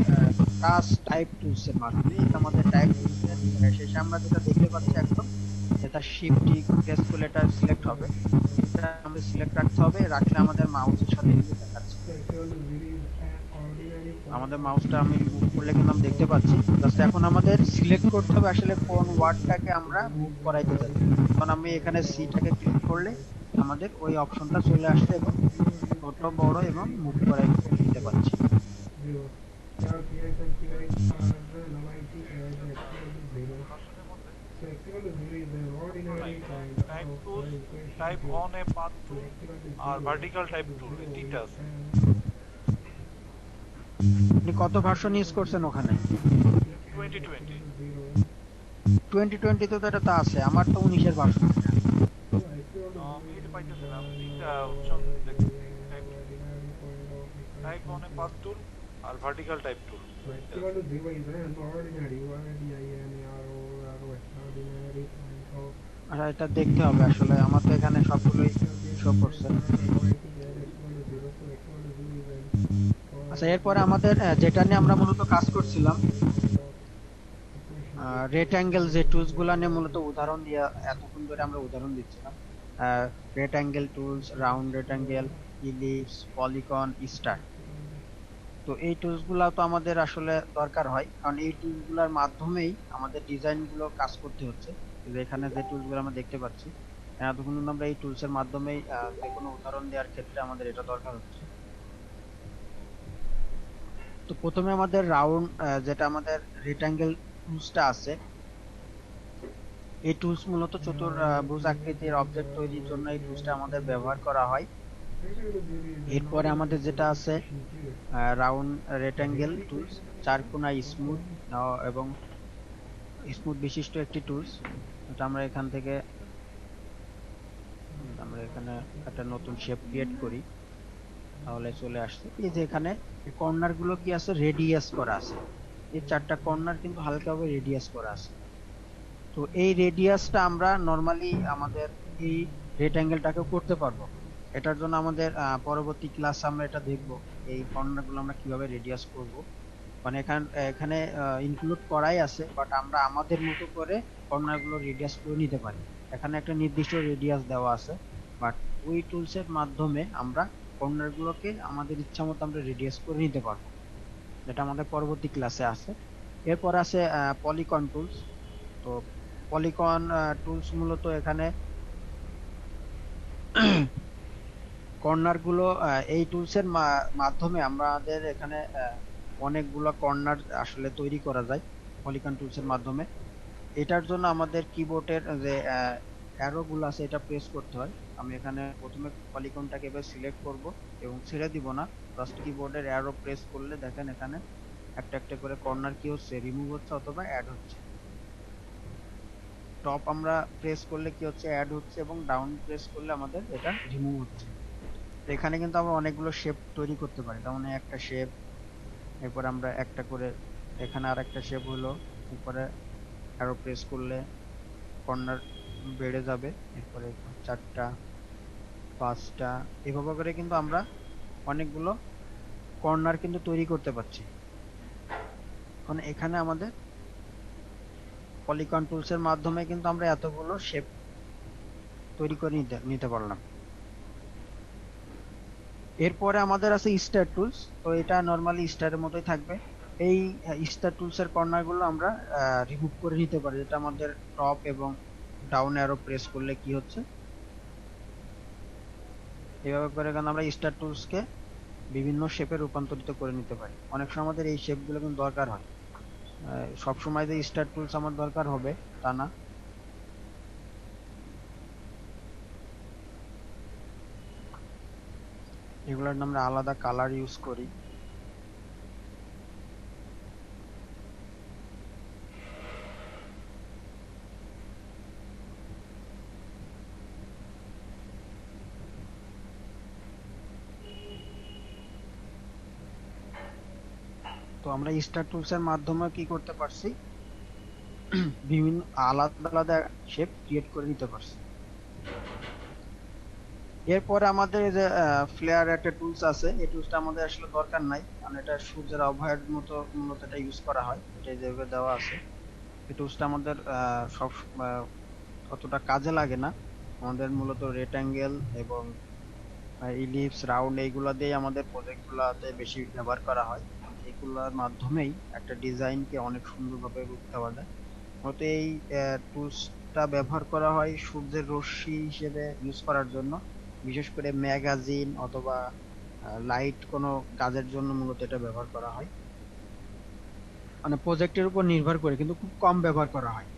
কাজ টাইপ টুলস এর মাধ্যমে, এটা আমাদের টাইপ টুলস এর শেষে আমরা যেটা দেখতে পাচ্ছি একদম, এটা শিফট টি প্রেস করলে এটা সিলেক্ট হবে। এটা আমাদের সিলেক্ট রাখতে হবে, রাখলে আমাদের মাউসের সাথে কিন্তু দেখাচ্ছে। আমাদের মাউসটা আমি মুভ করলে কিন্তু আমি দেখতে পাচ্ছি। জাস্ট এখন আমাদের সিলেক্ট করতে হবে আসলে কোন ওয়ার্ডটাকে আমরা মুভ করাইতে চাই। কারণ আমি এখানে সিটাকে ক্লিক করলে আমাদের ওই অপশনটা চলে আসছে এবং ছোট বড় এবং মুভ করাই দিতে পারছি। Type tool, type on a path tool আর ভার্টিক্যাল টাইপ টুল, এই তিনটা আছে। আপনি কত ভার্সন ইউজ করছেন ওখানে? 2020 2020 তো এটা তো আছে, আমার তো 19 এর ভার্সন। আমি এটা পাইতেছি না, তিনটা অপশন দেখি, type on a path tool আর ভার্টিক্যাল টাইপ টুল। আচ্ছা, এটা দেখতে হবে আসলে, আমার তো এখানে সবগুলোই শো করছে। আচ্ছা, এরপরে আমাদের যেটা নিয়ে আমরা মূলত কাজ করছিলাম, রেক্ট্যাঙ্গেল যে টুলস গুলা নিয়ে মূলত উদাহরণ দিয়ে এতক্ষণ ধরে আমরা উদাহরণ দিচ্ছিলাম। Rectangle tools, round rectangle, ellipse, polygon, star. তো এই টুলস গুলা তো আমাদের আসলে দরকার হয়, কারণ এই টুলস গুলার মাধ্যমেই আমাদের ডিজাইন গুলো কাজ করতে হচ্ছে। এখানে যে টুলস গুলো আমরা দেখতে পাচ্ছি, এতক্ষণ কিন্তু আমরা এই টুলস এর মাধ্যমেই যে কোনো উদাহরণ দেওয়ার ক্ষেত্রে আমাদের এটা দরকার হচ্ছে। তো প্রথমে আমাদের রাউন্ড, যেটা আমাদের রেক্ট্যাঙ্গেল টুলসটা আছে, এই টুলস মূলত চতুর্ভুজ আকৃতির অবজেক্ট তৈরির জন্য এই টুলসটা আমাদের ব্যবহার করা হয়। এরপরে আমাদের যেটা আছে রাউন্ড রেক্ট্যাঙ্গেল টুলস, চারকোনা স্মুথ এবং স্মুথ বিশিষ্ট একটি টুলস। এটা আমরা এখান থেকে এখানে একটা নতুন শেপ ক্রিয়েট করি, তাহলে চলে আসছে। এই যে এখানে কর্নার গুলো কি আছে, রেডিয়াস করা আছে। এই 4টা কর্নার কিন্তু হালকাভাবে রেডিয়াস করা আছে। তো এই রেডিয়াসটা আমরা নরমালি আমাদের এই রেক্ট্যাঙ্গেলটাকে করতে পারবো। এটার জন্য আমাদের পরবর্তী ক্লাসে আমরা এটা দেখব, এই কর্নার গুলো আমরা কিভাবে রেডিয়াস করব। মানে এখানে ইনক্লুড করাই আছে, বাট আমরা আমাদের মতো করে কর্নার গুলো রেডিয়াস করে নিতে পারি। এখানে একটা নির্দিষ্ট রেডিয়াস দেওয়া আছে, বাট ওই টুলস এর মাধ্যমে আমরা কর্নার গুলোকে আমাদের ইচ্ছা মতো আমরা রেডিয়াস করে নিতে পারবো, যেটা আমাদের পরবর্তী ক্লাসে আছে। এরপর আছে পলিকন টুলস। তো পলিকন টুলস মূলত এখানে কর্নার গুলো এই টুলস এর মাধ্যমে আমাদের এখানে অনেকগুলো কর্নার আসলে তৈরি করা যায় পলিকন টুলস এর মাধ্যমে। এটার জন্য আমাদের কিবোর্ডের যে অ্যারো গুলো আছে এটা প্রেস করতে হয়। আমি এখানে প্রথমে পলিগনটাকে এবার সিলেক্ট করব এবং ছেড়ে দিব না, জাস্ট কিবোর্ডের অ্যারো প্রেস করলে দেখেন এখানে একটা একটা করে কর্নার কি হচ্ছে, রিমুভ হচ্ছে অথবা অ্যাড হচ্ছে। টপ আমরা প্রেস করলে কি হচ্ছে, অ্যাড হচ্ছে, এবং ডাউন প্রেস করলে আমাদের এটা রিমুভ হচ্ছে। তো এখানে কিন্তু আমরা অনেকগুলো শেপ তৈরি করতে পারি, যেমন একটা শেপ, এরপর আমরা একটা করে এখানে আর একটা শেপ হলো, এরপরে অ্যারো প্রেস করলে কর্নার বেড়ে যাবে, এরপরে 4টা 5টা এভাবে করে কিন্তু আমরা অনেকগুলো কর্নার কিন্তু তৈরি করতে পারছি। এখন এখানে আমাদের পলিগন টুলস এর মাধ্যমে কিন্তু আমরা এতগুলো শেপ তৈরি করে নিতে পারলাম। এরপরে আমাদের আছে স্টার টুলস। তো এটা নরমালি স্টারের মতোই থাকবে। এই স্টার টুলস এর কর্নার গুলো আমরা রিমুভ করে নিতে পারি, যেটা আমাদের টপ এবং ডাউন অ্যারো প্রেস করলে কি হচ্ছে, এভাবে করে কিন্তু আমরা স্টার টুলস কে বিভিন্ন শেপে রূপান্তরিত করে নিতে পারি। অনেক সময় আমাদের এই শেপ গুলো কিন্তু দরকার হয়, সব সময় যে স্টার টুলস আমার দরকার হবে তা না। এগুলোর আমরা আলাদা কালার ইউজ করি। তো আমরা স্টার টুলস এর মাধ্যমে কি করতে পারছি, বিভিন্ন আলাদা আলাদা শেপ ক্রিয়েট করে নিতে পারছি। এরপরে আমাদের এই যে ফ্লেয়ার একটা টুলস আছে, এই টুলসটা আমাদের আসলে দরকার নাই, কারণ এটা সূর্যের অভয়ের মতো মূলত এটা ইউজ করা হয়, এটা যেভাবে দেওয়া আছে। এই টুলসটা আমাদের সব অতটা কাজে লাগে না। আমাদের মূলত রেক্টাঙ্গেল এবং ইলিপস, রাউন্ড এইগুলা দিয়ে আমাদের প্রজেক্ট গুলাতে বেশি ব্যবহার করা হয়। এগুলোর মাধ্যমেই একটা ডিজাইনকে অনেক সুন্দরভাবে রূপ দেওয়া যায়। মূলত এই টুলসটা ব্যবহার করা হয় সূর্যের রশ্মি হিসেবে ইউজ করার জন্য, বিশেষ করে ম্যাগাজিন অথবা লাইট কোনো কাজের জন্য মূলত এটা ব্যবহার করা হয়। মানে প্রজেক্টের উপর নির্ভর করে কিন্তু খুব কম ব্যবহার করা হয়,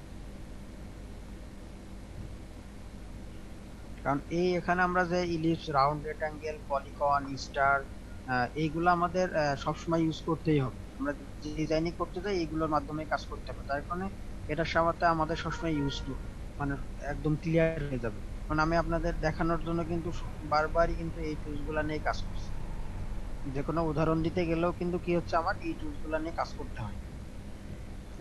কারণ এই এখানে আমরা যে ellipse, round, rectangle, polygon, star এইগুলো আমাদের সবসময় ইউজ করতেই হবে। আমরা যে ডিজাইনিং করতে যাই এইগুলোর মাধ্যমে কাজ করতে হবে, তার কারণে এটার সাথে আমাদের সবসময় ইউজ টু মানে একদম ক্লিয়ার হয়ে যাবে। কারণ আমি আপনাদের দেখানোর জন্য কিন্তু বারবারই কিন্তু এই টুলস গুলা নিয়ে কাজ করছি। যে কোনো উদাহরণ দিতে গেলেও কিন্তু কি হচ্ছে, আমার এই টুলস গুলা নিয়ে কাজ করতে হয়।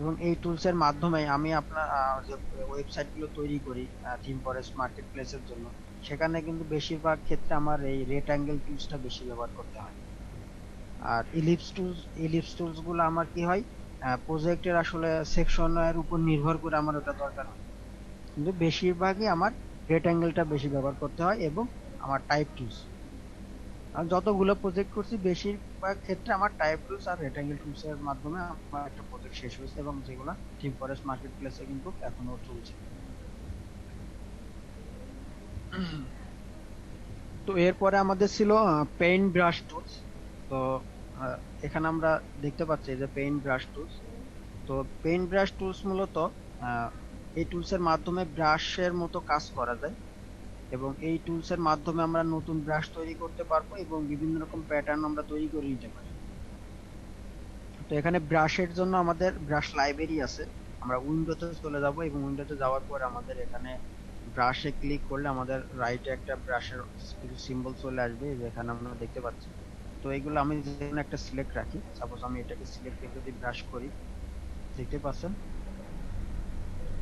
এবং এই টুলস এর মাধ্যমে আমি আপনার যে ওয়েবসাইট গুলো তৈরি করি থিম ফরেস্ট মার্কেট প্লেসের জন্য, সেখানে কিন্তু বেশিরভাগ ক্ষেত্রে আমার এই রেক্টাঙ্গেল টুলসটা বেশি ব্যবহার করতে হয়। আর ইলিপস টুলস গুলো আমার কি হয়, প্রজেক্টের আসলে সেকশনের উপর নির্ভর করে আমার ওটা দরকার হয়, কিন্তু বেশিরভাগই আমার রেক্টাঙ্গেলটা বেশি ব্যবহার করতে হয়। এবং আমার টাইপ টুলস, আমি যতগুলো প্রজেক্ট করছি বেশিরভাগ ক্ষেত্রে আমার টাইপ টুলস আর রেক্টাঙ্গেল টুলস এর মাধ্যমে আমার একটা প্রজেক্ট শেষ হয়েছে, এবং যেগুলো থিম ফরেস্ট মার্কেট প্লেসে কিন্তু এখনো চলছে। তো এরপরে আমাদের ছিল পেইন্ট ব্রাশ টুলস। তো এখানে আমরা দেখতে পাচ্ছি যে পেইন্ট ব্রাশ টুলস। তো পেইন্ট ব্রাশ টুলস মূলত এই টুলস এর মাধ্যমে ব্রাশের মতো কাজ করা যায়, এবং এই টুলস এর মাধ্যমে আমরা নতুন ব্রাশ তৈরি করতে পারবো এবং বিভিন্ন রকম প্যাটার্ন আমরা তৈরি করে নিতে পারি। তো এখানে ব্রাশের জন্য আমাদের ব্রাশ লাইব্রেরি আছে। আমরা উইন্ডোতে চলে যাব, এবং উইন্ডোতে যাওয়ার পর আমাদের এখানে ব্রাশে ক্লিক করলে আমাদের রাইটে একটা ব্রাশের কিছু সিম্বল চলে আসবে, যেখানে আমরা দেখতে পাচ্ছি। তো এইগুলো আমি যেখানে একটা সিলেক্ট রাখি, সাপোজ আমি এটাকে সিলেক্ট করে যদি ব্রাশ করি, দেখতে পাচ্ছেন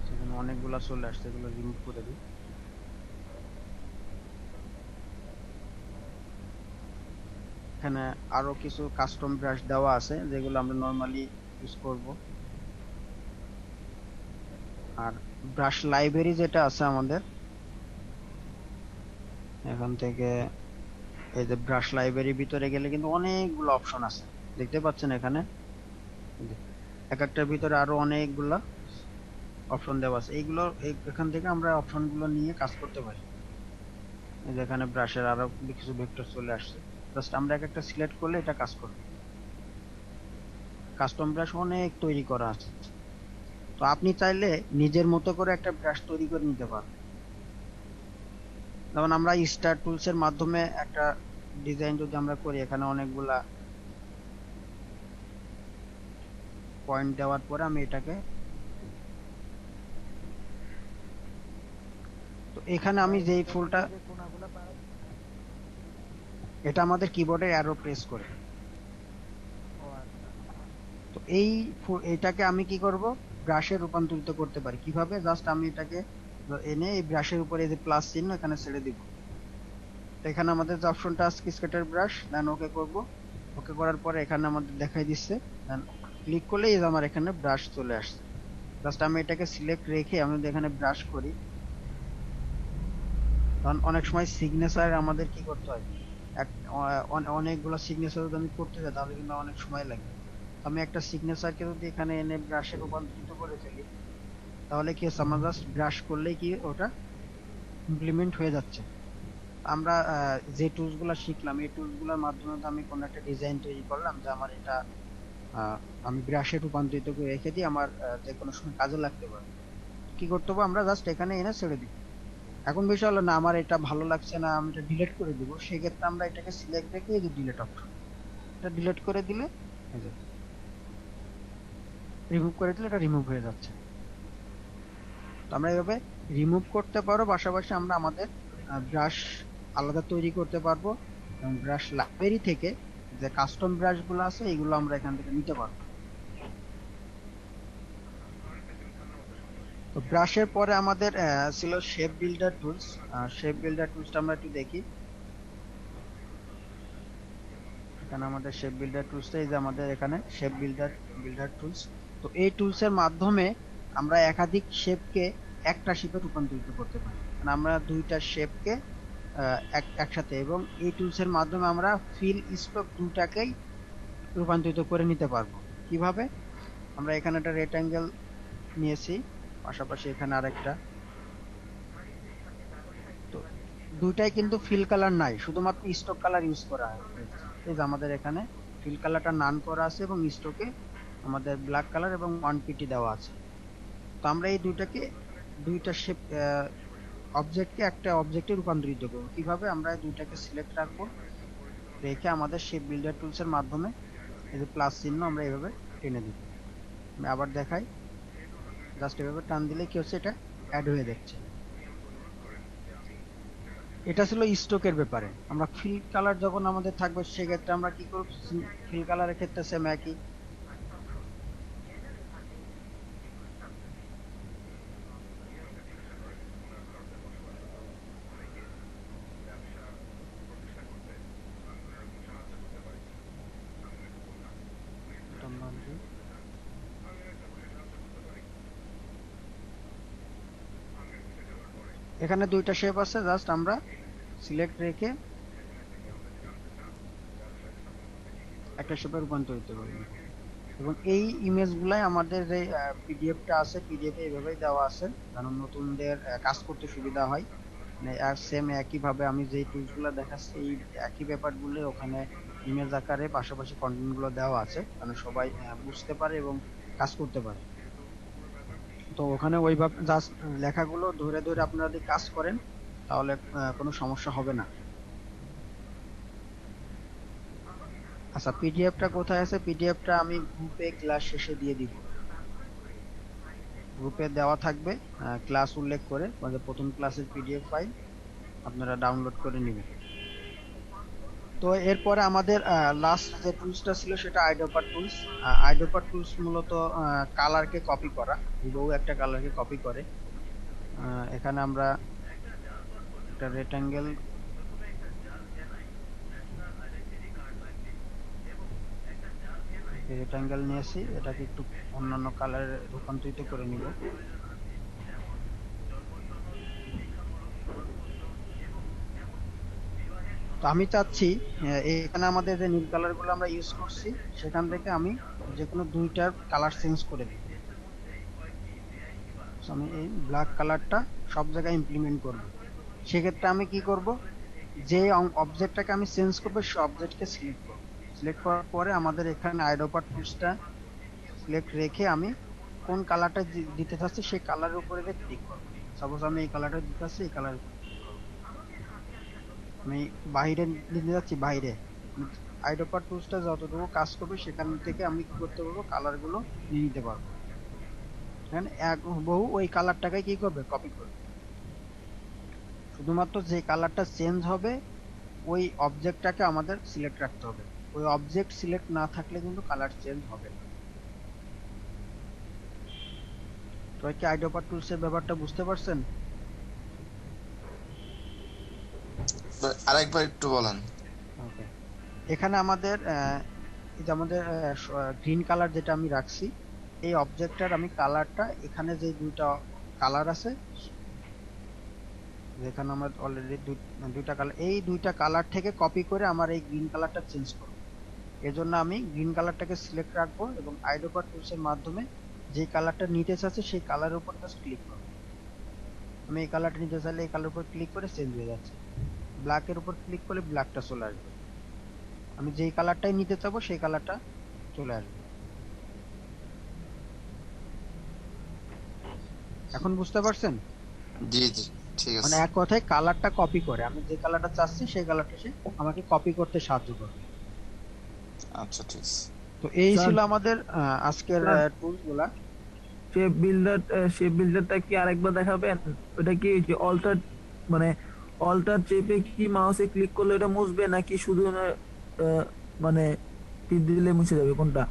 সেখানে অনেকগুলা চলে আসছে, এগুলো রিমুভ করে দিই। এখানে আরো কিছু কাস্টম ব্রাশ দেওয়া আছে যেগুলো আমরা নরমালি ইউজ করব। আর ব্রাশ লাইব্রেরি যেটা আছে আমাদের, এখান থেকে এই যে ব্রাশ লাইব্রেরির ভিতরে গেলে কিন্তু অনেকগুলো অপশন আছে, দেখতে পাচ্ছেন এখানে। এক একটার ভিতরে আরো অনেকগুলা অপশন দেওয়া আছে, এইগুলো এখান থেকে আমরা অপশনগুলো নিয়ে কাজ করতে পারি। এই যে এখানে ব্রাশের আরো কিছু ভেক্টর চলে আসছে, জাস্ট আমরা এক একটা সিলেক্ট করলে এটা কাজ করবে। কাস্টম ব্রাশ অনেক তৈরি করা আছে, তো আপনি চাইলে নিজের মতো করে একটা ব্রাশ তৈরি করে নিতে পারবেন। যেমন আমরা স্টার টুলস এর মাধ্যমে একটা ডিজাইন যদি আমরা করি, এখানে অনেকগুলা পয়েন্ট দেওয়ার পরে আমি এটাকে, তো এখানে আমি যেই ফুলটা, এটা আমাদের কিবোর্ডে অ্যারো প্রেস করে, তো এইটাকে আমি কি করব, ব্রাশে রূপান্তরিত করতে পারি কিভাবে, জাস্ট আমি এটাকে এনে এই ব্রাশের উপরে এই যে প্লাস চিহ্ন এখানে ছেড়ে দিব। তো এখানে আমাদের যে অপশনটা আছে স্কেটার ব্রাশ, দেন ওকে করব। ওকে করার পরে এখানে আমাদের দেখাই দিচ্ছে, দেন ক্লিক করলে এই যে আমার এখানে ব্রাশ চলে আসছে। জাস্ট আমি এটাকে সিলেক্ট রেখে আমি যদি এখানে ব্রাশ করি, কারণ অনেক সময় সিগনেচার আমাদের কি করতে হয়, অনেকগুলো সিগনেচার যদি আমি করতে যাই তাহলে কিন্তু অনেক সময় লাগে। আমি একটা সিগনেচারকে যদি এখানে এনে ব্রাশে রূপান্তরিত করে ফেলি, তাহলে কি হচ্ছে, আমরা জাস্ট ব্রাশ করলেই কি ওটা ইমপ্লিমেন্ট হয়ে যাচ্ছে। আমরা যে টুলস গুলা শিখলাম, এই টুলস গুলোর মাধ্যমে তো আমি কোনো একটা ডিজাইন তৈরি করলাম যে আমার এটা আমি ব্রাশে রূপান্তরিত করে রেখে দিই, আমার যে কোনো সময় কাজে লাগতে পারে। কি করতে হবে, আমরা জাস্ট এখানে এনে ছেড়ে দিই। এখন বিষয় হলো না আমার এটা ভালো লাগছে না, আমি এটা ডিলিট করে দিব, সেক্ষেত্রে আমরা এটাকে সিলেক্ট রেখে এই যে ডিলিট অপশন, এটা ডিলিট করে দিলে, এই যে রিমুভ করে দিলে এটা রিমুভ হয়ে যাচ্ছে। তো আমরা এইভাবে রিমুভ করতে পারো, পাশাপাশি আমরা আমাদের ব্রাশ আলাদা তৈরি করতে পারবো, এবং ব্রাশ লাইব্রেরি থেকে যে কাস্টম ব্রাশ গুলো আছে এগুলো আমরা এখান থেকে নিতে পারবো। তো ব্রাশের পরে আমাদের ছিল shape builder tools. Shape builder টুলসটা আমরা একটু দেখি। এখানে আমাদের শেপ বিল্ডার টুলসটা, এই যে আমাদের এখানে শেপ বিল্ডার টুলস। তো এই টুলসের মাধ্যমে আমরা একাধিক শেপকে একটা শেপে রূপান্তরিত করতে পারি, মানে আমরা দুইটা শেপকে একসাথে, এবং এই টুলসের মাধ্যমে আমরা ফিল স্ট্রোক দুটাকেই রূপান্তরিত করে নিতে পারবো। কিভাবে, আমরা এখানে একটা রেক্ট্যাঙ্গেল নিয়েছি, পাশাপাশি এখানে আরেকটা, তো দুইটাই কিন্তু ফিল কালার নাই, শুধুমাত্র স্ট্রোক কালার ইউজ করা হয়। এই যে আমাদের এখানে ফিল কালারটা নান করা আছে এবং স্ট্রোকে আমাদের ব্ল্যাক কালার এবং 1pt দেওয়া আছে। তো আমরা এই দুইটা শেপ অবজেক্টকে একটা অবজেক্টে রূপান্তরিত করব। কিভাবে, আমরা দুইটাকে সিলেক্ট রাখবো, রেখে আমাদের শেপ বিল্ডার টুলস এর মাধ্যমে এই যে প্লাস চিহ্ন আমরা এইভাবে টেনে দিব। আমি আবার দেখাই, জাস্ট এভাবে টান দিলে কি হচ্ছে, এটা অ্যাড হয়ে যাচ্ছে। এটা ছিল স্ট্রোকের ব্যাপারে। আমরা ফিল কালার যখন আমাদের থাকবে সেক্ষেত্রে আমরা কি করব, ফিল কালারের ক্ষেত্রে সেম একই, এখানে দুইটা শেপ আছে, জাস্ট আমরা সিলেক্ট রেখে একটা শেপে রূপান্তরিত করব। এবং এই ইমেজগুলাই আমাদের যে পিডিএফটা আছে, পিডিএফে এইভাবেই দেওয়া আছে, কারণ নতুনদের কাজ করতে সুবিধা হয়। মানে আর সেম একইভাবে আমি যেই টুলসগুলো দেখাচ্ছি এই একই ব্যাপারগুলো ওখানে ইমেজ আকারে পাশাপাশি কন্টেন্টগুলো দেওয়া আছে, মানে সবাই বুঝতে পারে এবং কাজ করতে পারে। তো ওখানে ওইভাবে জাস্ট লেখাগুলো ধরে ধরে আপনারা যদি কাজ করেন তাহলে কোনো সমস্যা হবে না। আচ্ছা, পিডিএফটা কোথায় আছে, পিডিএফটা আমি গ্রুপে ক্লাস শেষে দিয়ে দিব। গ্রুপে দেওয়া থাকবে ক্লাস উল্লেখ করে, মানে প্রথম ক্লাসের পিডিএফ ফাইল আপনারা ডাউনলোড করে নেবেন। তো এরপরে আমাদের লাস্ট যে টুলসটা ছিল সেটা আইডোপার টুলস। আইডোপার টুলস মূলত কালারকে কপি করা, হুবহু একটা কালারকে কপি করে। এখানে আমরা একটা রেক্ট্যাঙ্গেল নিয়েছি, এটাকে একটু অন্যান্য কালারে রূপান্তরিত করে নিব। তো তো আমি চাচ্ছি এখানে আমাদের যে নীল কালার গুলো আমরা ইউজ করছি সেখান থেকে আমি যে কোনো দুইটার কালার চেঞ্জ করে দিই। So, আমি এই ব্ল্যাক কালারটা সব জায়গায় ইমপ্লিমেন্ট করব। সেক্ষেত্রে আমি কি করব, যে অবজেক্টটাকে আমি চেঞ্জ করবো সেই অবজেক্টকে সিলেক্ট করব। সিলেক্ট করার পরে আমাদের এখানে আইডোপার টুলসটা সিলেক্ট রেখে আমি কোন কালারটা দিতে চাচ্ছি সেই কালারের উপরে ক্লিক করব। সাপোজ আমি এই কালারটা দিতে চাচ্ছি, এই কালার আমি বাইরে নিতে যাচ্ছি, বাইরে আইডোপার টুলসটা যতটুকু কাজ করবে সেখান থেকে আমি কি করতে পারবো, কালারগুলো নিয়ে নিতে পারবো। এখানে এক বহু ওই কালারটাকে কি করবে, কপি করবে। শুধুমাত্র যে কালারটা চেঞ্জ হবে ওই অবজেক্টটাকে আমাদের সিলেক্ট রাখতে হবে। ওই অবজেক্ট সিলেক্ট না থাকলে কিন্তু কালার চেঞ্জ হবে না। সবাই কি আইডোপার টুলসের ব্যাপারটা বুঝতে পারছেন? আরেকবার একটু বলেন। ওকে, এখানে আমাদের এই যে আমাদের গ্রিন কালার যেটা আমি রাখছি, এই অবজেক্টটার আমি কালারটা এখানে যে দুইটা কালার আছে, যেখানে আমার অলরেডি দুইটা কালার, এই দুইটা কালার থেকে কপি করে আমার এই গ্রিন কালারটা চেঞ্জ করব। এজন্য আমি গ্রিন কালারটাকে সিলেক্ট রাখবো এবং আইডোপার টুলসের মাধ্যমে যে কালারটা নিতে চাচ্ছি সেই কালারের উপর জাস্ট ক্লিক করব। আমি এই কালারটা নিতে চাইলে এই কালারের উপর ক্লিক করে চেঞ্জ হয়ে যাচ্ছে। ব্ল্যাকের উপর ক্লিক করলে ব্ল্যাকটা চলে আসবে। আমি যেই কালারটাই নিতে চাবো সেই কালারটা চলে আসবে। এখন বুঝতে পারছেন? জি জি ঠিক আছে। মানে এক কথায় কালারটা কপি করে, আমি যে কালারটা চাচ্ছি সেই কালারটা সে আমাকে কপি করতে সাহায্য করবে। আচ্ছা ঠিক আছে। তো এই ছিল আমাদের আজকের টুলস গুলা। শেপ বিল্ডারটা কি আরেকবার দেখাবেন? ওটা কি যে অল্টার, মানে অল্টার চেপে কি মাউসে ক্লিক করলে এটা মুছবে নাকি শুধু মানে টিপ দিলে মুছে যাবে, কোনটা?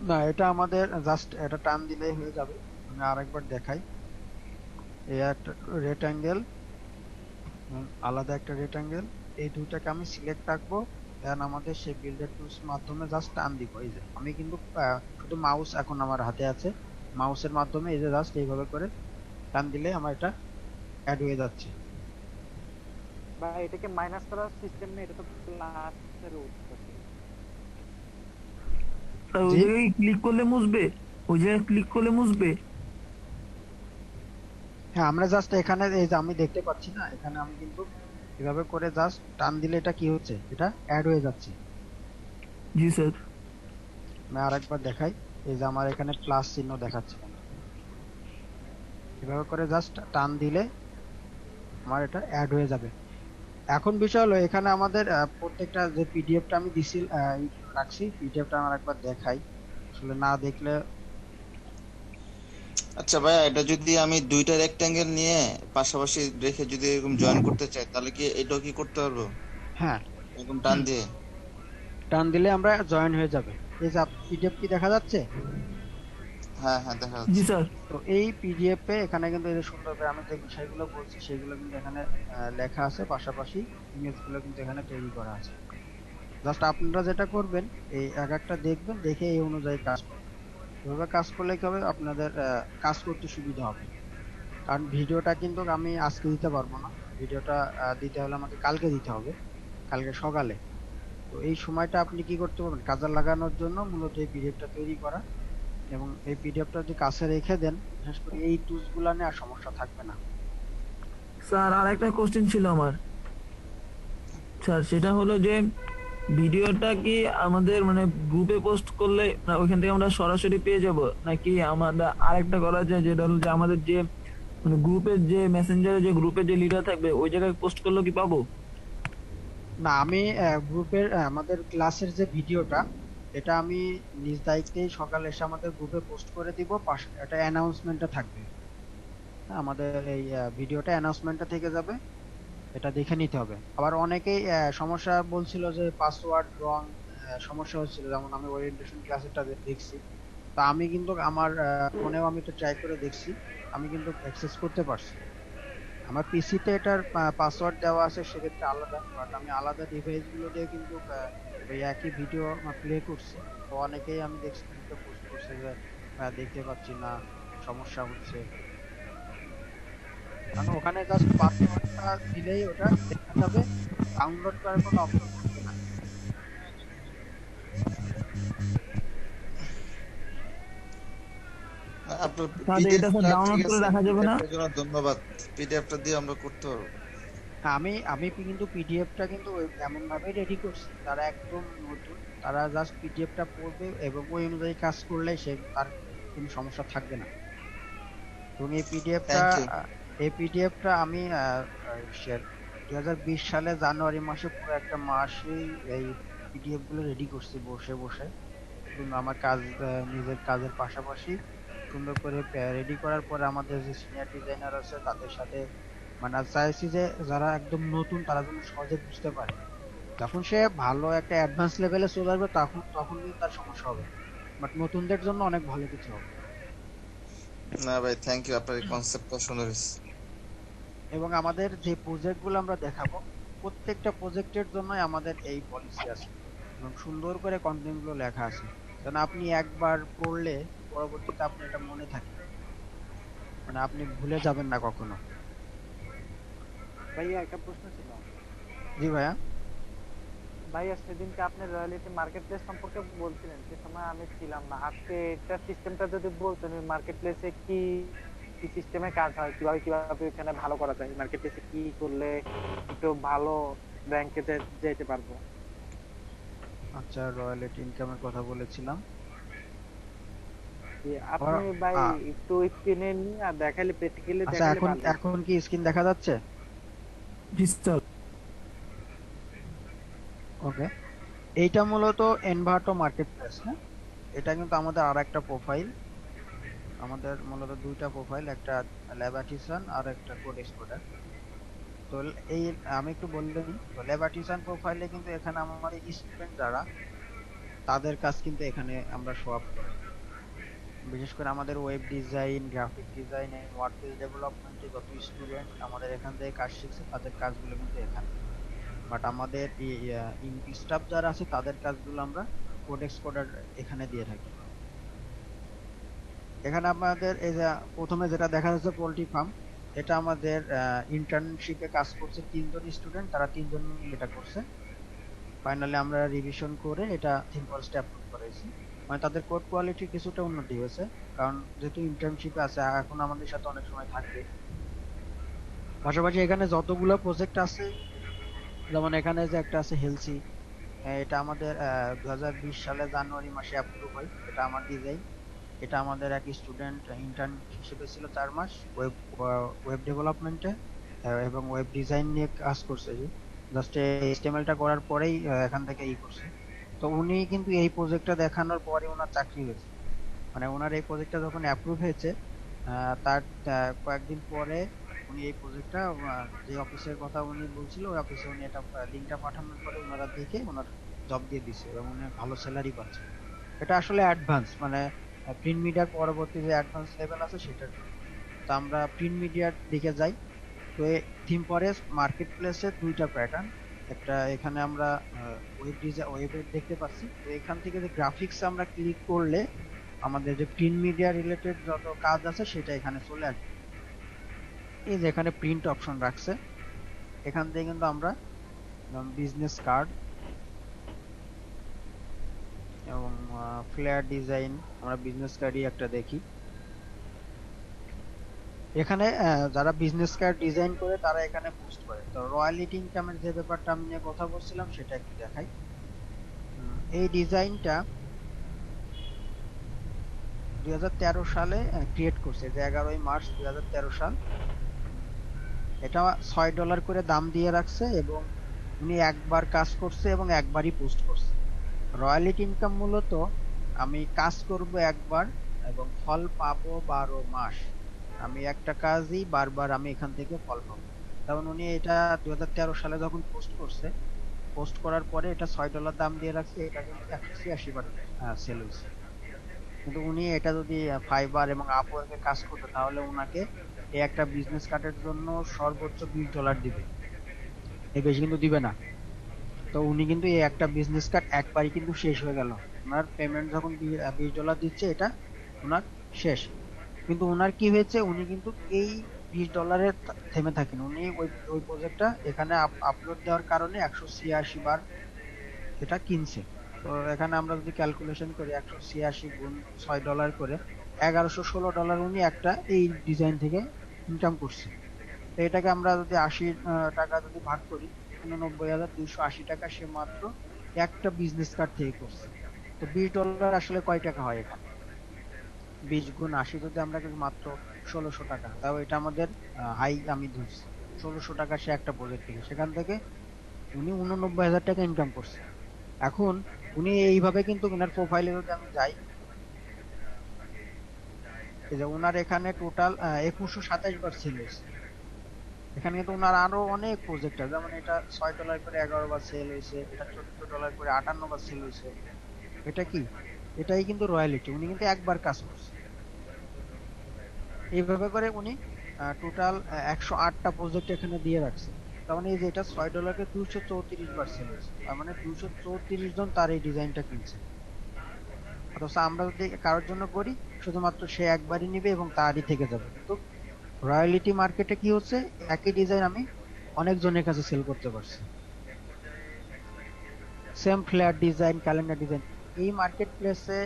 না, এটা আমাদের জাস্ট এটা টান দিলেই হয়ে যাবে। আমি আরেকবার দেখাই। এই একটা রেক্ট্যাঙ্গেল, আলাদা একটা রেক্ট্যাঙ্গেল, এই দুইটাকে আমি সিলেক্ট রাখবো। দেন আমাদের সেই বিল্ডার টুলস মাধ্যমে জাস্ট টান দিব। এই যে আমি কিন্তু শুধু মাউস এখন আমার হাতে আছে, মাউসের মাধ্যমে এই যে জাস্ট এইভাবে করে টান দিলে আমার এটা অ্যাড হয়ে যাচ্ছে। বা এটাকে মাইনাস করার সিস্টেম নেই, এটা তো প্লাসের উৎপত্তি। ওই জায়গায় ক্লিক করলে মুছবে? ওই জায়গায় ক্লিক করলে মুছবে? হ্যাঁ, আমরা জাস্ট এখানে এই যে আমি দেখতে পাচ্ছি না, এখানে আমি কিন্তু এভাবে করে জাস্ট টান দিলে এটা কি হচ্ছে, এটা অ্যাড হয়ে যাচ্ছে। জি স্যার। আমি আরেকবার দেখাই। এই যে আমার এখানে প্লাস চিহ্ন দেখাচ্ছে, এভাবে করে জাস্ট টান দিলে আমার এটা অ্যাড হয়ে যাবে। এখন বিষয় হলো এখানে আমাদের প্রত্যেকটা যে পিডিএফটা আমি দিছি রাখছি, পিডিএফটা আমার একবার দেখাই, আসলে না দেখলে। আচ্ছা ভাইয়া, এটা যদি আমি দুইটা রেক্ট্যাঙ্গেল নিয়ে পাশাপাশি রেখে যদি এরকম জয়েন করতে চাই তাহলে কি এটাও কি করতে পারবো? হ্যাঁ, এরকম টান দিয়ে টান দিলে আমরা জয়েন হয়ে যাবে। এই যে পিডিএফ কি দেখা যাচ্ছে? হ্যাঁ হ্যাঁ দেখা জি যাচ্ছে। স্যার। তো এই পিডিএফ এ এখানে কিন্তু এই যে সুন্দরভাবে আমি যে বিষয়গুলো বলছি সেগুলো কিন্তু এখানে লেখা আছে, পাশাপাশি ইমেজগুলো কিন্তু এখানে তৈরি করা আছে। জাস্ট আপনারা যেটা করবেন, এই এক একটা দেখবেন, দেখে এই অনুযায়ী কাজ করবেন। এভাবে কাজ করলে কি হবে, আপনাদের কাজ করতে সুবিধা হবে। কারণ ভিডিওটা কিন্তু আমি আজকে দিতে পারবো না, ভিডিওটা দিতে হলে আমাকে কালকে দিতে হবে, কালকে সকালে। তো এই সময়টা আপনি কি করতে পারবেন, কাজে লাগানোর জন্য মূলত এই পিডিএফটা তৈরি করা। এবং এই পিডিএফটা যদি কাছে রেখে দেন, বিশেষ করে এই টুলস গুলা নিয়ে আর সমস্যা থাকবে না। স্যার আর একটা কোশ্চেন ছিল আমার স্যার, সেটা হলো যে ভিডিওটা কি আমাদের মানে গ্রুপে পোস্ট করলে না ওইখান থেকে আমরা সরাসরি পেয়ে যাব, নাকি আমরা আরেকটা করা যায় যেটা হলো যে আমাদের যে মানে গ্রুপের যে মেসেঞ্জারে যে গ্রুপের যে লিডার থাকবে ওই জায়গায় পোস্ট করলে কি পাবো? না, আমি গ্রুপের আমাদের ক্লাসের যে ভিডিওটা, এটা আমি নিজ দায়িত্বেই সকালে এসে আমাদের গ্রুপে পোস্ট করে দিব। এটা অ্যানাউন্সমেন্টটা থাকবে, আমাদের এই ভিডিওটা অ্যানাউন্সমেন্টটা থেকে যাবে, এটা দেখে নিতে হবে। আবার অনেকেই সমস্যা বলছিল যে পাসওয়ার্ড রং, সমস্যা হচ্ছিল, যেমন আমি ওরিয়েন্টেশন ক্লাসেরটা দেখছি। তা আমি কিন্তু আমার ফোনেও আমি এটা ট্রাই করে দেখছি, আমি কিন্তু অ্যাক্সেস করতে পারছি। আমার পিসিতে এটার পাসওয়ার্ড দেওয়া আছে, সেক্ষেত্রে আলাদা, বাট আমি আলাদা ডিভাইস গুলো দিয়ে কিন্তু ওই একই ভিডিও প্লে করছি। তো অনেকেই আমি দেখছি পোস্ট করছে যে দেখতে পাচ্ছি না, সমস্যা হচ্ছে। কারণ ওখানে জাস্ট পাসওয়ার্ডটা দিলেই ওটা দেখা যাবে, ডাউনলোড করার কোনো অপশন থাকবে না। আপনার তাহলে এটা স্যার পিডিএফটা ঠিক ডাউনলোড করে আছে, রাখা যাবে না? পিডিএফটার জন্য ধন্যবাদ। পিডিএফটা দিয়ে আমরা করতে পারবো। আমি আমি কিন্তু পিডিএফটা কিন্তু এমন ভাবে রেডি করছি, তারা একদম নতুন, তারা জাস্ট পিডিএফটা পড়বে এবং ওই অনুযায়ী কাজ করলে সে তার কোনো সমস্যা থাকবে না। এবং থ্যাংক ইউ। এই পিডিএফটা আমি 2020 সালে জানুয়ারি মাসে পুরো একটা মাসেই এই পিডিএফ গুলো রেডি করছি বসে বসে। এবং আমার কাজ নিজের কাজের পাশাপাশি সুন্দর করে রেডি করার পরে আমাদের যে সিনিয়র ডিজাইনার আছে তাদের সাথে মানে চাইছি যে যারা একদম নতুন তারা যেন সহজে বুঝতে পারে। যখন সে ভালো একটা অ্যাডভান্স লেভেলে চলে আসবে তখন কিন্তু তার সমস্যা হবে, বাট নতুনদের জন্য অনেক ভালো কিছু হবে। না ভাই, থ্যাংক ইউ, আপনার এই কনসেপ্টটা শুনে গেছি। এবং আমাদের যে প্রজেক্ট গুলো আমরা দেখাবো প্রত্যেকটা প্রজেক্টের জন্যই আমাদের এই পলিসি আছে এবং সুন্দর করে কন্টেন্ট গুলো লেখা আছে, যেন আপনি একবার পড়লে পরবর্তীতে আপনি এটা মনে থাকে, মানে আপনি ভুলে যাবেন না কখনো। ভাইয়া একটা প্রশ্ন ছিল। জি ভাইয়া। ভাইয়া সেদিনকে আপনি রয়্যালিটি মার্কেট প্লেস সম্পর্কে বলছিলেন, সে সময় আমি ছিলাম না। আজকে এটা সিস্টেমটা যদি বলতেন, মার্কেট প্লেসে কি কি সিস্টেমে কাজ হয়, কিভাবে কিভাবে এখানে ভালো করা যায়, মার্কেট প্লেসে কি করলে একটু ভালো র্যাঙ্কে যেতে পারবো। আচ্ছা, রয়্যালিটি ইনকামের কথা বলেছিলাম। আপনি ভাই একটু স্ক্রিনে নিয়ে আর দেখাইলে প্র্যাকটিক্যালি আচ্ছা, দেখাইলে এখন ভালো। এখন কি স্ক্রিন দেখা যাচ্ছে? জি স্যার। ওকে, এইটা মূলত এনভার্টো মার্কেট প্লেস। হ্যাঁ, এটা কিন্তু আমাদের আর একটা প্রোফাইল। আমাদের মূলত দুইটা প্রোফাইল, একটা ল্যাব আর্টিসান আর একটা কোড এক্সপোর্টার। তো এই আমি একটু বলে দিই, তো ল্যাব আর্টিসান প্রোফাইলে কিন্তু এখানে আমাদের স্টুডেন্ট যারা তাদের কাজ কিন্তু এখানে আমরা শো আপ করি। বিশেষ করে আমাদের web design, graphic design, WordPress ডেভেলপমেন্টে যত স্টুডেন্ট আমাদের এখান থেকে কাজ শিখছে তাদের কাজগুলো কিন্তু এখানে। বাট আমাদের স্টাফ যারা আছে তাদের কাজগুলো আমরা কোড এক্সপোর্টার এখানে দিয়ে থাকি। এখানে আমাদের এই যে প্রথমে যেটা দেখা যাচ্ছে পোল্ট্রি ফার্ম, এটা আমাদের ইন্টার্নশিপে কাজ করছে 3 জন স্টুডেন্ট, তারা 3 জন এটা করছে। ফাইনালি আমরা রিভিশন করে এটা থিম ফরেস্টে আপলোড করেছি, মানে তাদের কোড কোয়ালিটি কিছুটা উন্নতি হয়েছে, কারণ যেহেতু ইন্টার্নশিপে আছে এখন আমাদের সাথে অনেক সময় থাকবে। পাশাপাশি এখানে যতগুলো প্রজেক্ট আছে, যেমন এখানে যে একটা আছে হেলসি, এটা আমাদের 2020 সালে জানুয়ারি মাসে অ্যাপ্রুভ হয়, এটা আমার ডিজাইন। এটা আমাদের এক স্টুডেন্ট ইন্টার্ন হিসেবে ছিল 4 মাস ওয়েব ডেভেলপমেন্টে এবং ওয়েব ডিজাইন নিয়ে কাজ করছে। জাস্ট এইচটিএমএলটা করার পরেই এখান থেকে করছে। তো উনি কিন্তু এই প্রজেক্টটা দেখানোর পরে ওনার চাকরি হয়েছে, মানে ওনার এই প্রজেক্টটা যখন অ্যাপ্রুভ হয়েছে তার কয়েকদিন পরে উনি এই প্রজেক্টটা যে অফিসের কথা উনি বলছিল ওই অফিসে উনি এটা লিংকটা পাঠানোর পরে ওনারা দেখে ওনার জব দিয়ে দিছে এবং উনি ভালো স্যালারি পাচ্ছে। এটা আসলে অ্যাডভান্স, মানে প্রিন্ট মিডিয়ার পরবর্তী যে অ্যাডভান্স লেভেল আছে সেটার। তো আমরা প্রিন্ট মিডিয়ার দিকে যাই। তো থিম ফরেস্ট মার্কেট প্লেসের দুইটা প্যাটার্ন, একটা এখানে আমরা ওয়েব ডিজাইন ওয়েবে দেখতে পাচ্ছি। তো এখান থেকে যে গ্রাফিক্স আমরা ক্লিক করলে আমাদের যে প্রিন্ট মিডিয়া রিলেটেড যত কাজ আছে সেটা এখানে চলে আসবে। এই যে এখানে প্রিন্ট অপশন রাখছে, এখান থেকে কিন্তু আমরা বিজনেস কার্ড এবং ফ্লেয়ার ডিজাইন, আমরা বিজনেস কার্ডই একটা দেখি। এখানে যারা বিজনেস কার্ড ডিজাইন করে তারা এখানে পোস্ট করে। তো রয়্যালিটি ইনকামের যে ব্যাপারটা আমি নিয়ে কথা বলছিলাম সেটা একটু দেখাই। এই ডিজাইনটা 2013 সালে ক্রিয়েট করছে, যে 11 মার্চ 2013 সাল। এটা $6 করে দাম দিয়ে রাখছে এবং উনি একবার কাজ করছে এবং একবারই পোস্ট করছে। রয়্যালিটি ইনকাম মূলত আমি কাজ করব একবার এবং ফল পাবো 12 মাস। আমি একটা কাজই বারবার আমি এখান থেকে ফল পাবো। কারণ উনি এটা 2013 সালে যখন পোস্ট করছে, পোস্ট করার পরে এটা $6 দাম দিয়ে রাখছে, এটা কিন্তু 186 বার সেল হয়েছে। কিন্তু উনি এটা যদি ফাইবার এবং আপওয়ার্কে কাজ করতো তাহলে উনাকে এই একটা বিজনেস কার্ডের জন্য সর্বোচ্চ $20 দিবে, এর বেশি কিন্তু দিবে না। তো উনি কিন্তু এই একটা বিজনেস কার্ড একবারই কিন্তু শেষ হয়ে গেল। ওনার পেমেন্ট যখন $20 দিচ্ছে এটা ওনার শেষ। কিন্তু ওনার কি হয়েছে, উনি কিন্তু এই $20 থেমে থাকেন। উনি ওই প্রজেক্টটা এখানে আপলোড দেওয়ার কারণে 186 বার এটা কিনছে। তো এখানে আমরা যদি ক্যালকুলেশন করি 186 গুণ $6 করে $1116 উনি একটা এই ডিজাইন থেকে ইনকাম করছে। তো এটাকে আমরা যদি 80 টাকা যদি ভাগ করি, 89,280 টাকা সে মাত্র একটা বিজনেস কার্ড থেকে করছে। তো $20 আসলে কয় টাকা হয় এখানে? 20 গুণ 80 যদি আমরা করি মাত্র 1600 টাকা। তাও এটা আমাদের হাই আমি ধরছি 1600 টাকা সে একটা প্রজেক্ট থেকে, সেখান থেকে উনি 89,000 টাকা ইনকাম করছে। এখন উনি এইভাবে কিন্তু ওনার প্রোফাইলে যদি আমি যাই, এই যে ওনার এখানে টোটাল 2127 বার সেল হয়েছে। এখানে কিন্তু ওনার আরো অনেক প্রজেক্ট আছে, যেমন এটা $6 করে 11 বার সেল হয়েছে, এটা $14 করে 58 বার সেল হয়েছে। এটা কি? এটাই কিন্তু রয়্যালিটি। উনি কিন্তু একবার কাজ করছে। এইভাবে করে উনি টোটাল 108টা প্রজেক্ট এখানে দিয়ে রাখছে। তার মানে এই যে এটা $6 234 বার সেল হয়েছে, তার মানে 234 জন তার এই ডিজাইনটা কিনছে। অথচ আমরা যদি কারোর জন্য করি, শুধুমাত্র সে একবারই নিবে এবং তারই থেকে যাবে। কিন্তু রয়্যালিটি মার্কেটে কি হচ্ছে, একই ডিজাইন আমি অনেক জনের কাছে সেল করতে পারছি। Same flat design, calendar design. এই মার্কেট প্লেসে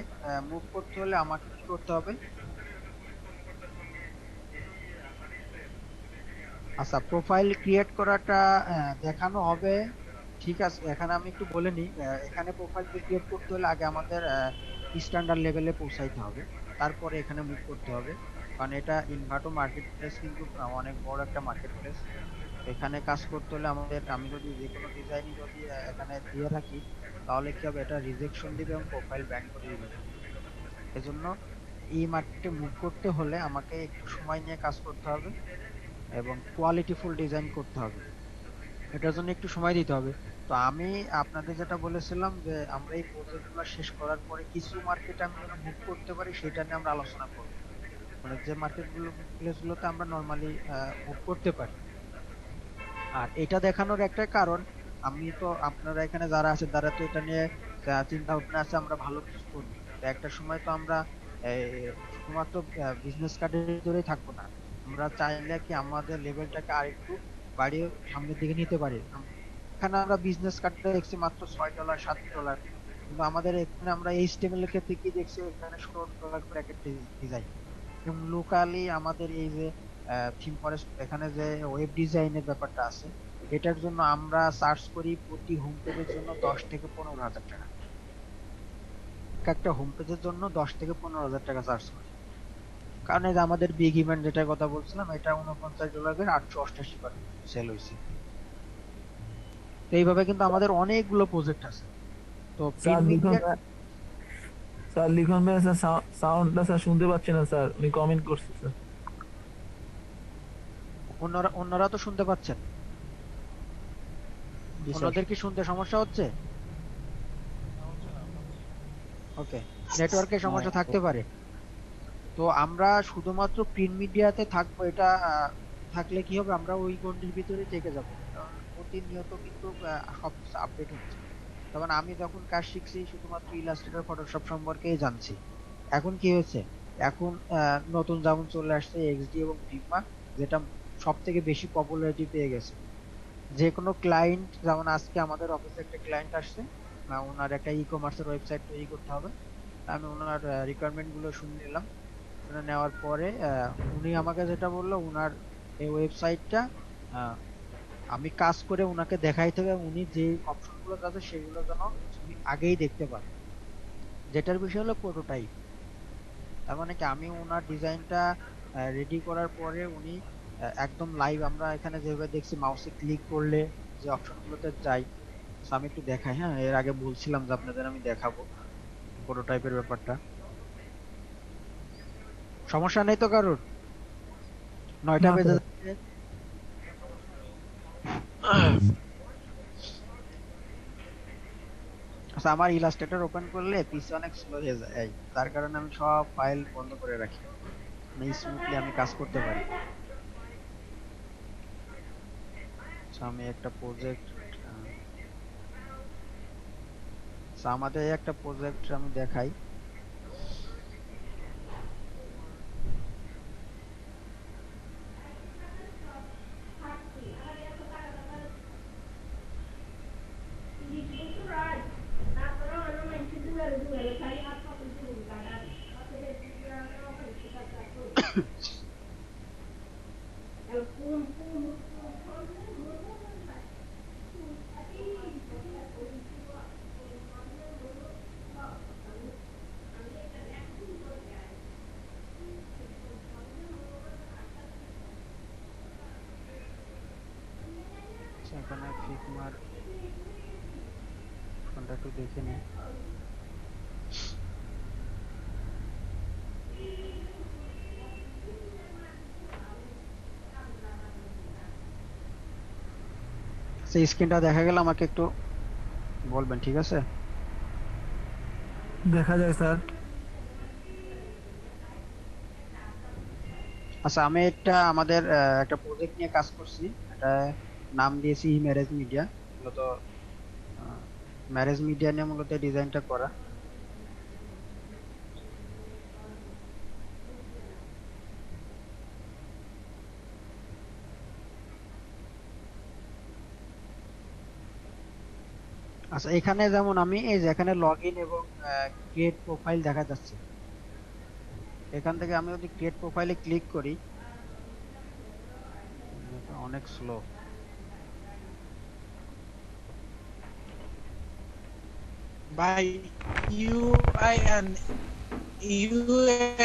মুভ করতে হলে আমাকে কি করতে হবে? আচ্ছা, প্রোফাইল ক্রিয়েট করাটা দেখানো হবে, ঠিক আছে। এখানে আমি একটু বলে নিই, এখানে প্রোফাইল ক্রিয়েট করতে হলে আগে আমাদের স্ট্যান্ডার্ড লেভেলে পৌঁছাইতে হবে, তারপরে এখানে মুভ করতে হবে। কারণ এটা ইনভার্টো মার্কেট প্লেস কিন্তু অনেক বড় একটা মার্কেট প্লেস। এখানে কাজ করতে হলে আমাদের, আমি যদি যে কোনো ডিজাইনই যদি এখানে দিয়ে রাখি, তাহলে কি হবে, এটা রিজেকশন দিবে এবং প্রোফাইল ব্যান করে দিবে। এজন্য এই মার্কেটে মুভ করতে হলে আমাকে একটু সময় নিয়ে কাজ করতে হবে এবং কোয়ালিটিফুল ডিজাইন করতে হবে। এটার জন্য একটু সময় দিতে হবে। তো আমি আপনাদের যেটা বলেছিলাম যে আমরা এই প্রজেক্টগুলো শেষ করার পরে কিছু মার্কেট আমি যেন মুভ করতে পারি, সেটা নিয়ে আমরা আলোচনা করব। মানে যে মার্কেটগুলো প্লেসগুলোতে আমরা নরমালি মুভ করতে পারি। আর এটা দেখানোর একটা কারণ, আমি তো আপনারা এখানে যারা আছে তারা তো এটা নিয়ে চিন্তা ভাবনা আছে আমরা ভালো কিছু করব। তো একটা সময় তো আমরা শুধুমাত্র বিজনেস কার্ডের ভিতরেই থাকবো না। আমরা চাইলে কি আমাদের লেভেলটাকে আরেকটু বাড়িয়ে সামনের দিকে নিতে পারি। এখানে আমরা বিজনেস কার্ডটা দেখছি মাত্র $6 $7, কিন্তু আমাদের এখানে আমরা HTML এর ক্ষেত্রে কি দেখছি, এখানে $16 করে একটা ডিজাইন। এবং লোকালি আমাদের এই যে থিম ফরেস্ট, এখানে যে ওয়েব ডিজাইনের ব্যাপারটা আছে, এটার জন্য আমরা সার্চ করি প্রতি হোম পেজের জন্য 10 থেকে 15,000 টাকা। একটা হোম পেজের জন্য 10 থেকে 15,000 টাকা চার্জ করি। কারণ এই যে আমাদের বিগ ইভেন্ট যেটার কথা বলছিলাম, এটা $49 করে 888 বার সেল হয়েছে। তো এইভাবে কিন্তু আমাদের অনেকগুলো প্রজেক্ট আছে। তো স্যার লিখন ভাই, স্যার সাউন্ডটা স্যার শুনতে পাচ্ছি না স্যার, উনি কমেন্ট করছে স্যার। অন্যরা তো শুনতে পাচ্ছেন, অন্যদের কি শুনতে সমস্যা হচ্ছে? ওকে, নেটওয়ার্কের সমস্যা থাকতে পারে। তো আমরা শুধুমাত্র প্রিন্ট মিডিয়াতে থাকবো, এটা থাকলে কি হবে, আমরা ওই গণ্ডির ভিতরে থেকে যাব। কারণ প্রতিনিয়ত কিন্তু সবকিছু আপডেট হচ্ছে। তখন আমি যখন কাজ শিখছি শুধুমাত্র ইলাস্ট্রেটর, ফটোশপ সম্পর্কেই জানছি। এখন কি হয়েছে, এখন নতুন যেমন চলে আসছে XD এবং ফিগমা, যেটা সব থেকে বেশি পপুলারিটি পেয়ে গেছে। যে কোনো ক্লায়েন্ট, যেমন আজকে আমাদের অফিসে একটা ক্লায়েন্ট আসছে, ওনার একটা ই-কমার্সের ওয়েবসাইট তৈরি করতে হবে। আমি ওনার রিকোয়ারমেন্ট গুলো শুনে নিলাম। শুনে নেওয়ার পরে উনি আমাকে যেটা বললো, ওনার এই ওয়েবসাইটটা আমি কাজ করে ওনাকে দেখাইতে হবে, উনি যে অপশন গুলো আছে সেগুলো যেন উনি আগেই দেখতে পান। যেটার বিষয় হলো প্রোটোটাইপ। তার মানে কি, আমি ওনার ডিজাইনটা রেডি করার পরে উনি একদম লাইভ, আমরা এখানে যেভাবে দেখছি মাউসে ক্লিক করলে যে অপশনগুলোতে যাই, আমি একটু দেখাই। হ্যাঁ, এর আগে বলছিলাম যে আপনাদের আমি দেখাবো প্রোটোটাইপের ব্যাপারটা। সমস্যা নেই তো কারোর? 9টা বেজে যাচ্ছে। আচ্ছা, আমার ইলাস্ট্রেটর ওপেন করলে পিসি অনেক স্লো হয়ে যায়, তার কারণে আমি সব ফাইল বন্ধ করে রাখি, মানে স্মুথলি আমি কাজ করতে পারি। আমি একটা প্রজেক্ট, আমাদের একটা প্রজেক্ট আমি দেখাই। এখানে ফিগমার ফোনটা একটু দেখে নিই। সেই স্ক্রিনটা দেখা গেলে আমাকে একটু বলবেন, ঠিক আছে? দেখা যায় স্যার। আচ্ছা, আমি এটা আমাদের একটা প্রজেক্ট নিয়ে কাজ করছি, এটা নাম দিয়েছি ম্যারেজ মিডিয়া। মূলত ম্যারেজ মিডিয়া নিয়ে মূলত ডিজাইনটা করা। আচ্ছা, এখানে যেমন আমি এই যে এখানে লগ ইন এবং ক্রিয়েট প্রোফাইল দেখা যাচ্ছে। এখান থেকে আমি যদি ক্রিয়েট প্রোফাইলে ক্লিক করি, এটা অনেক slow. by UI and UX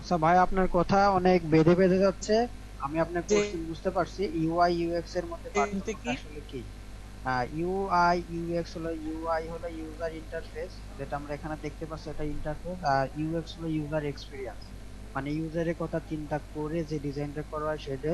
আচ্ছা ভাই, আপনার কথা অনেক বেঁধে বেঁধে যাচ্ছে। আমি আপনার কোশ্চেন বুঝতে পারছি। ইউআই ইউএক্স এর মধ্যে পার্থক্য আসলে কি? ইউআই ইউএক্স হলো, ইউআই হলো ইউজার ইন্টারফেস, যেটা আমরা এখানে দেখতে পাচ্ছি এটা ইন্টারফেস, আর ইউএক্স হলো ইউজার এক্সপিরিয়েন্স, মানে ইউজারের কথা চিন্তা করে যে ডিজাইনটা করা হয় সেটা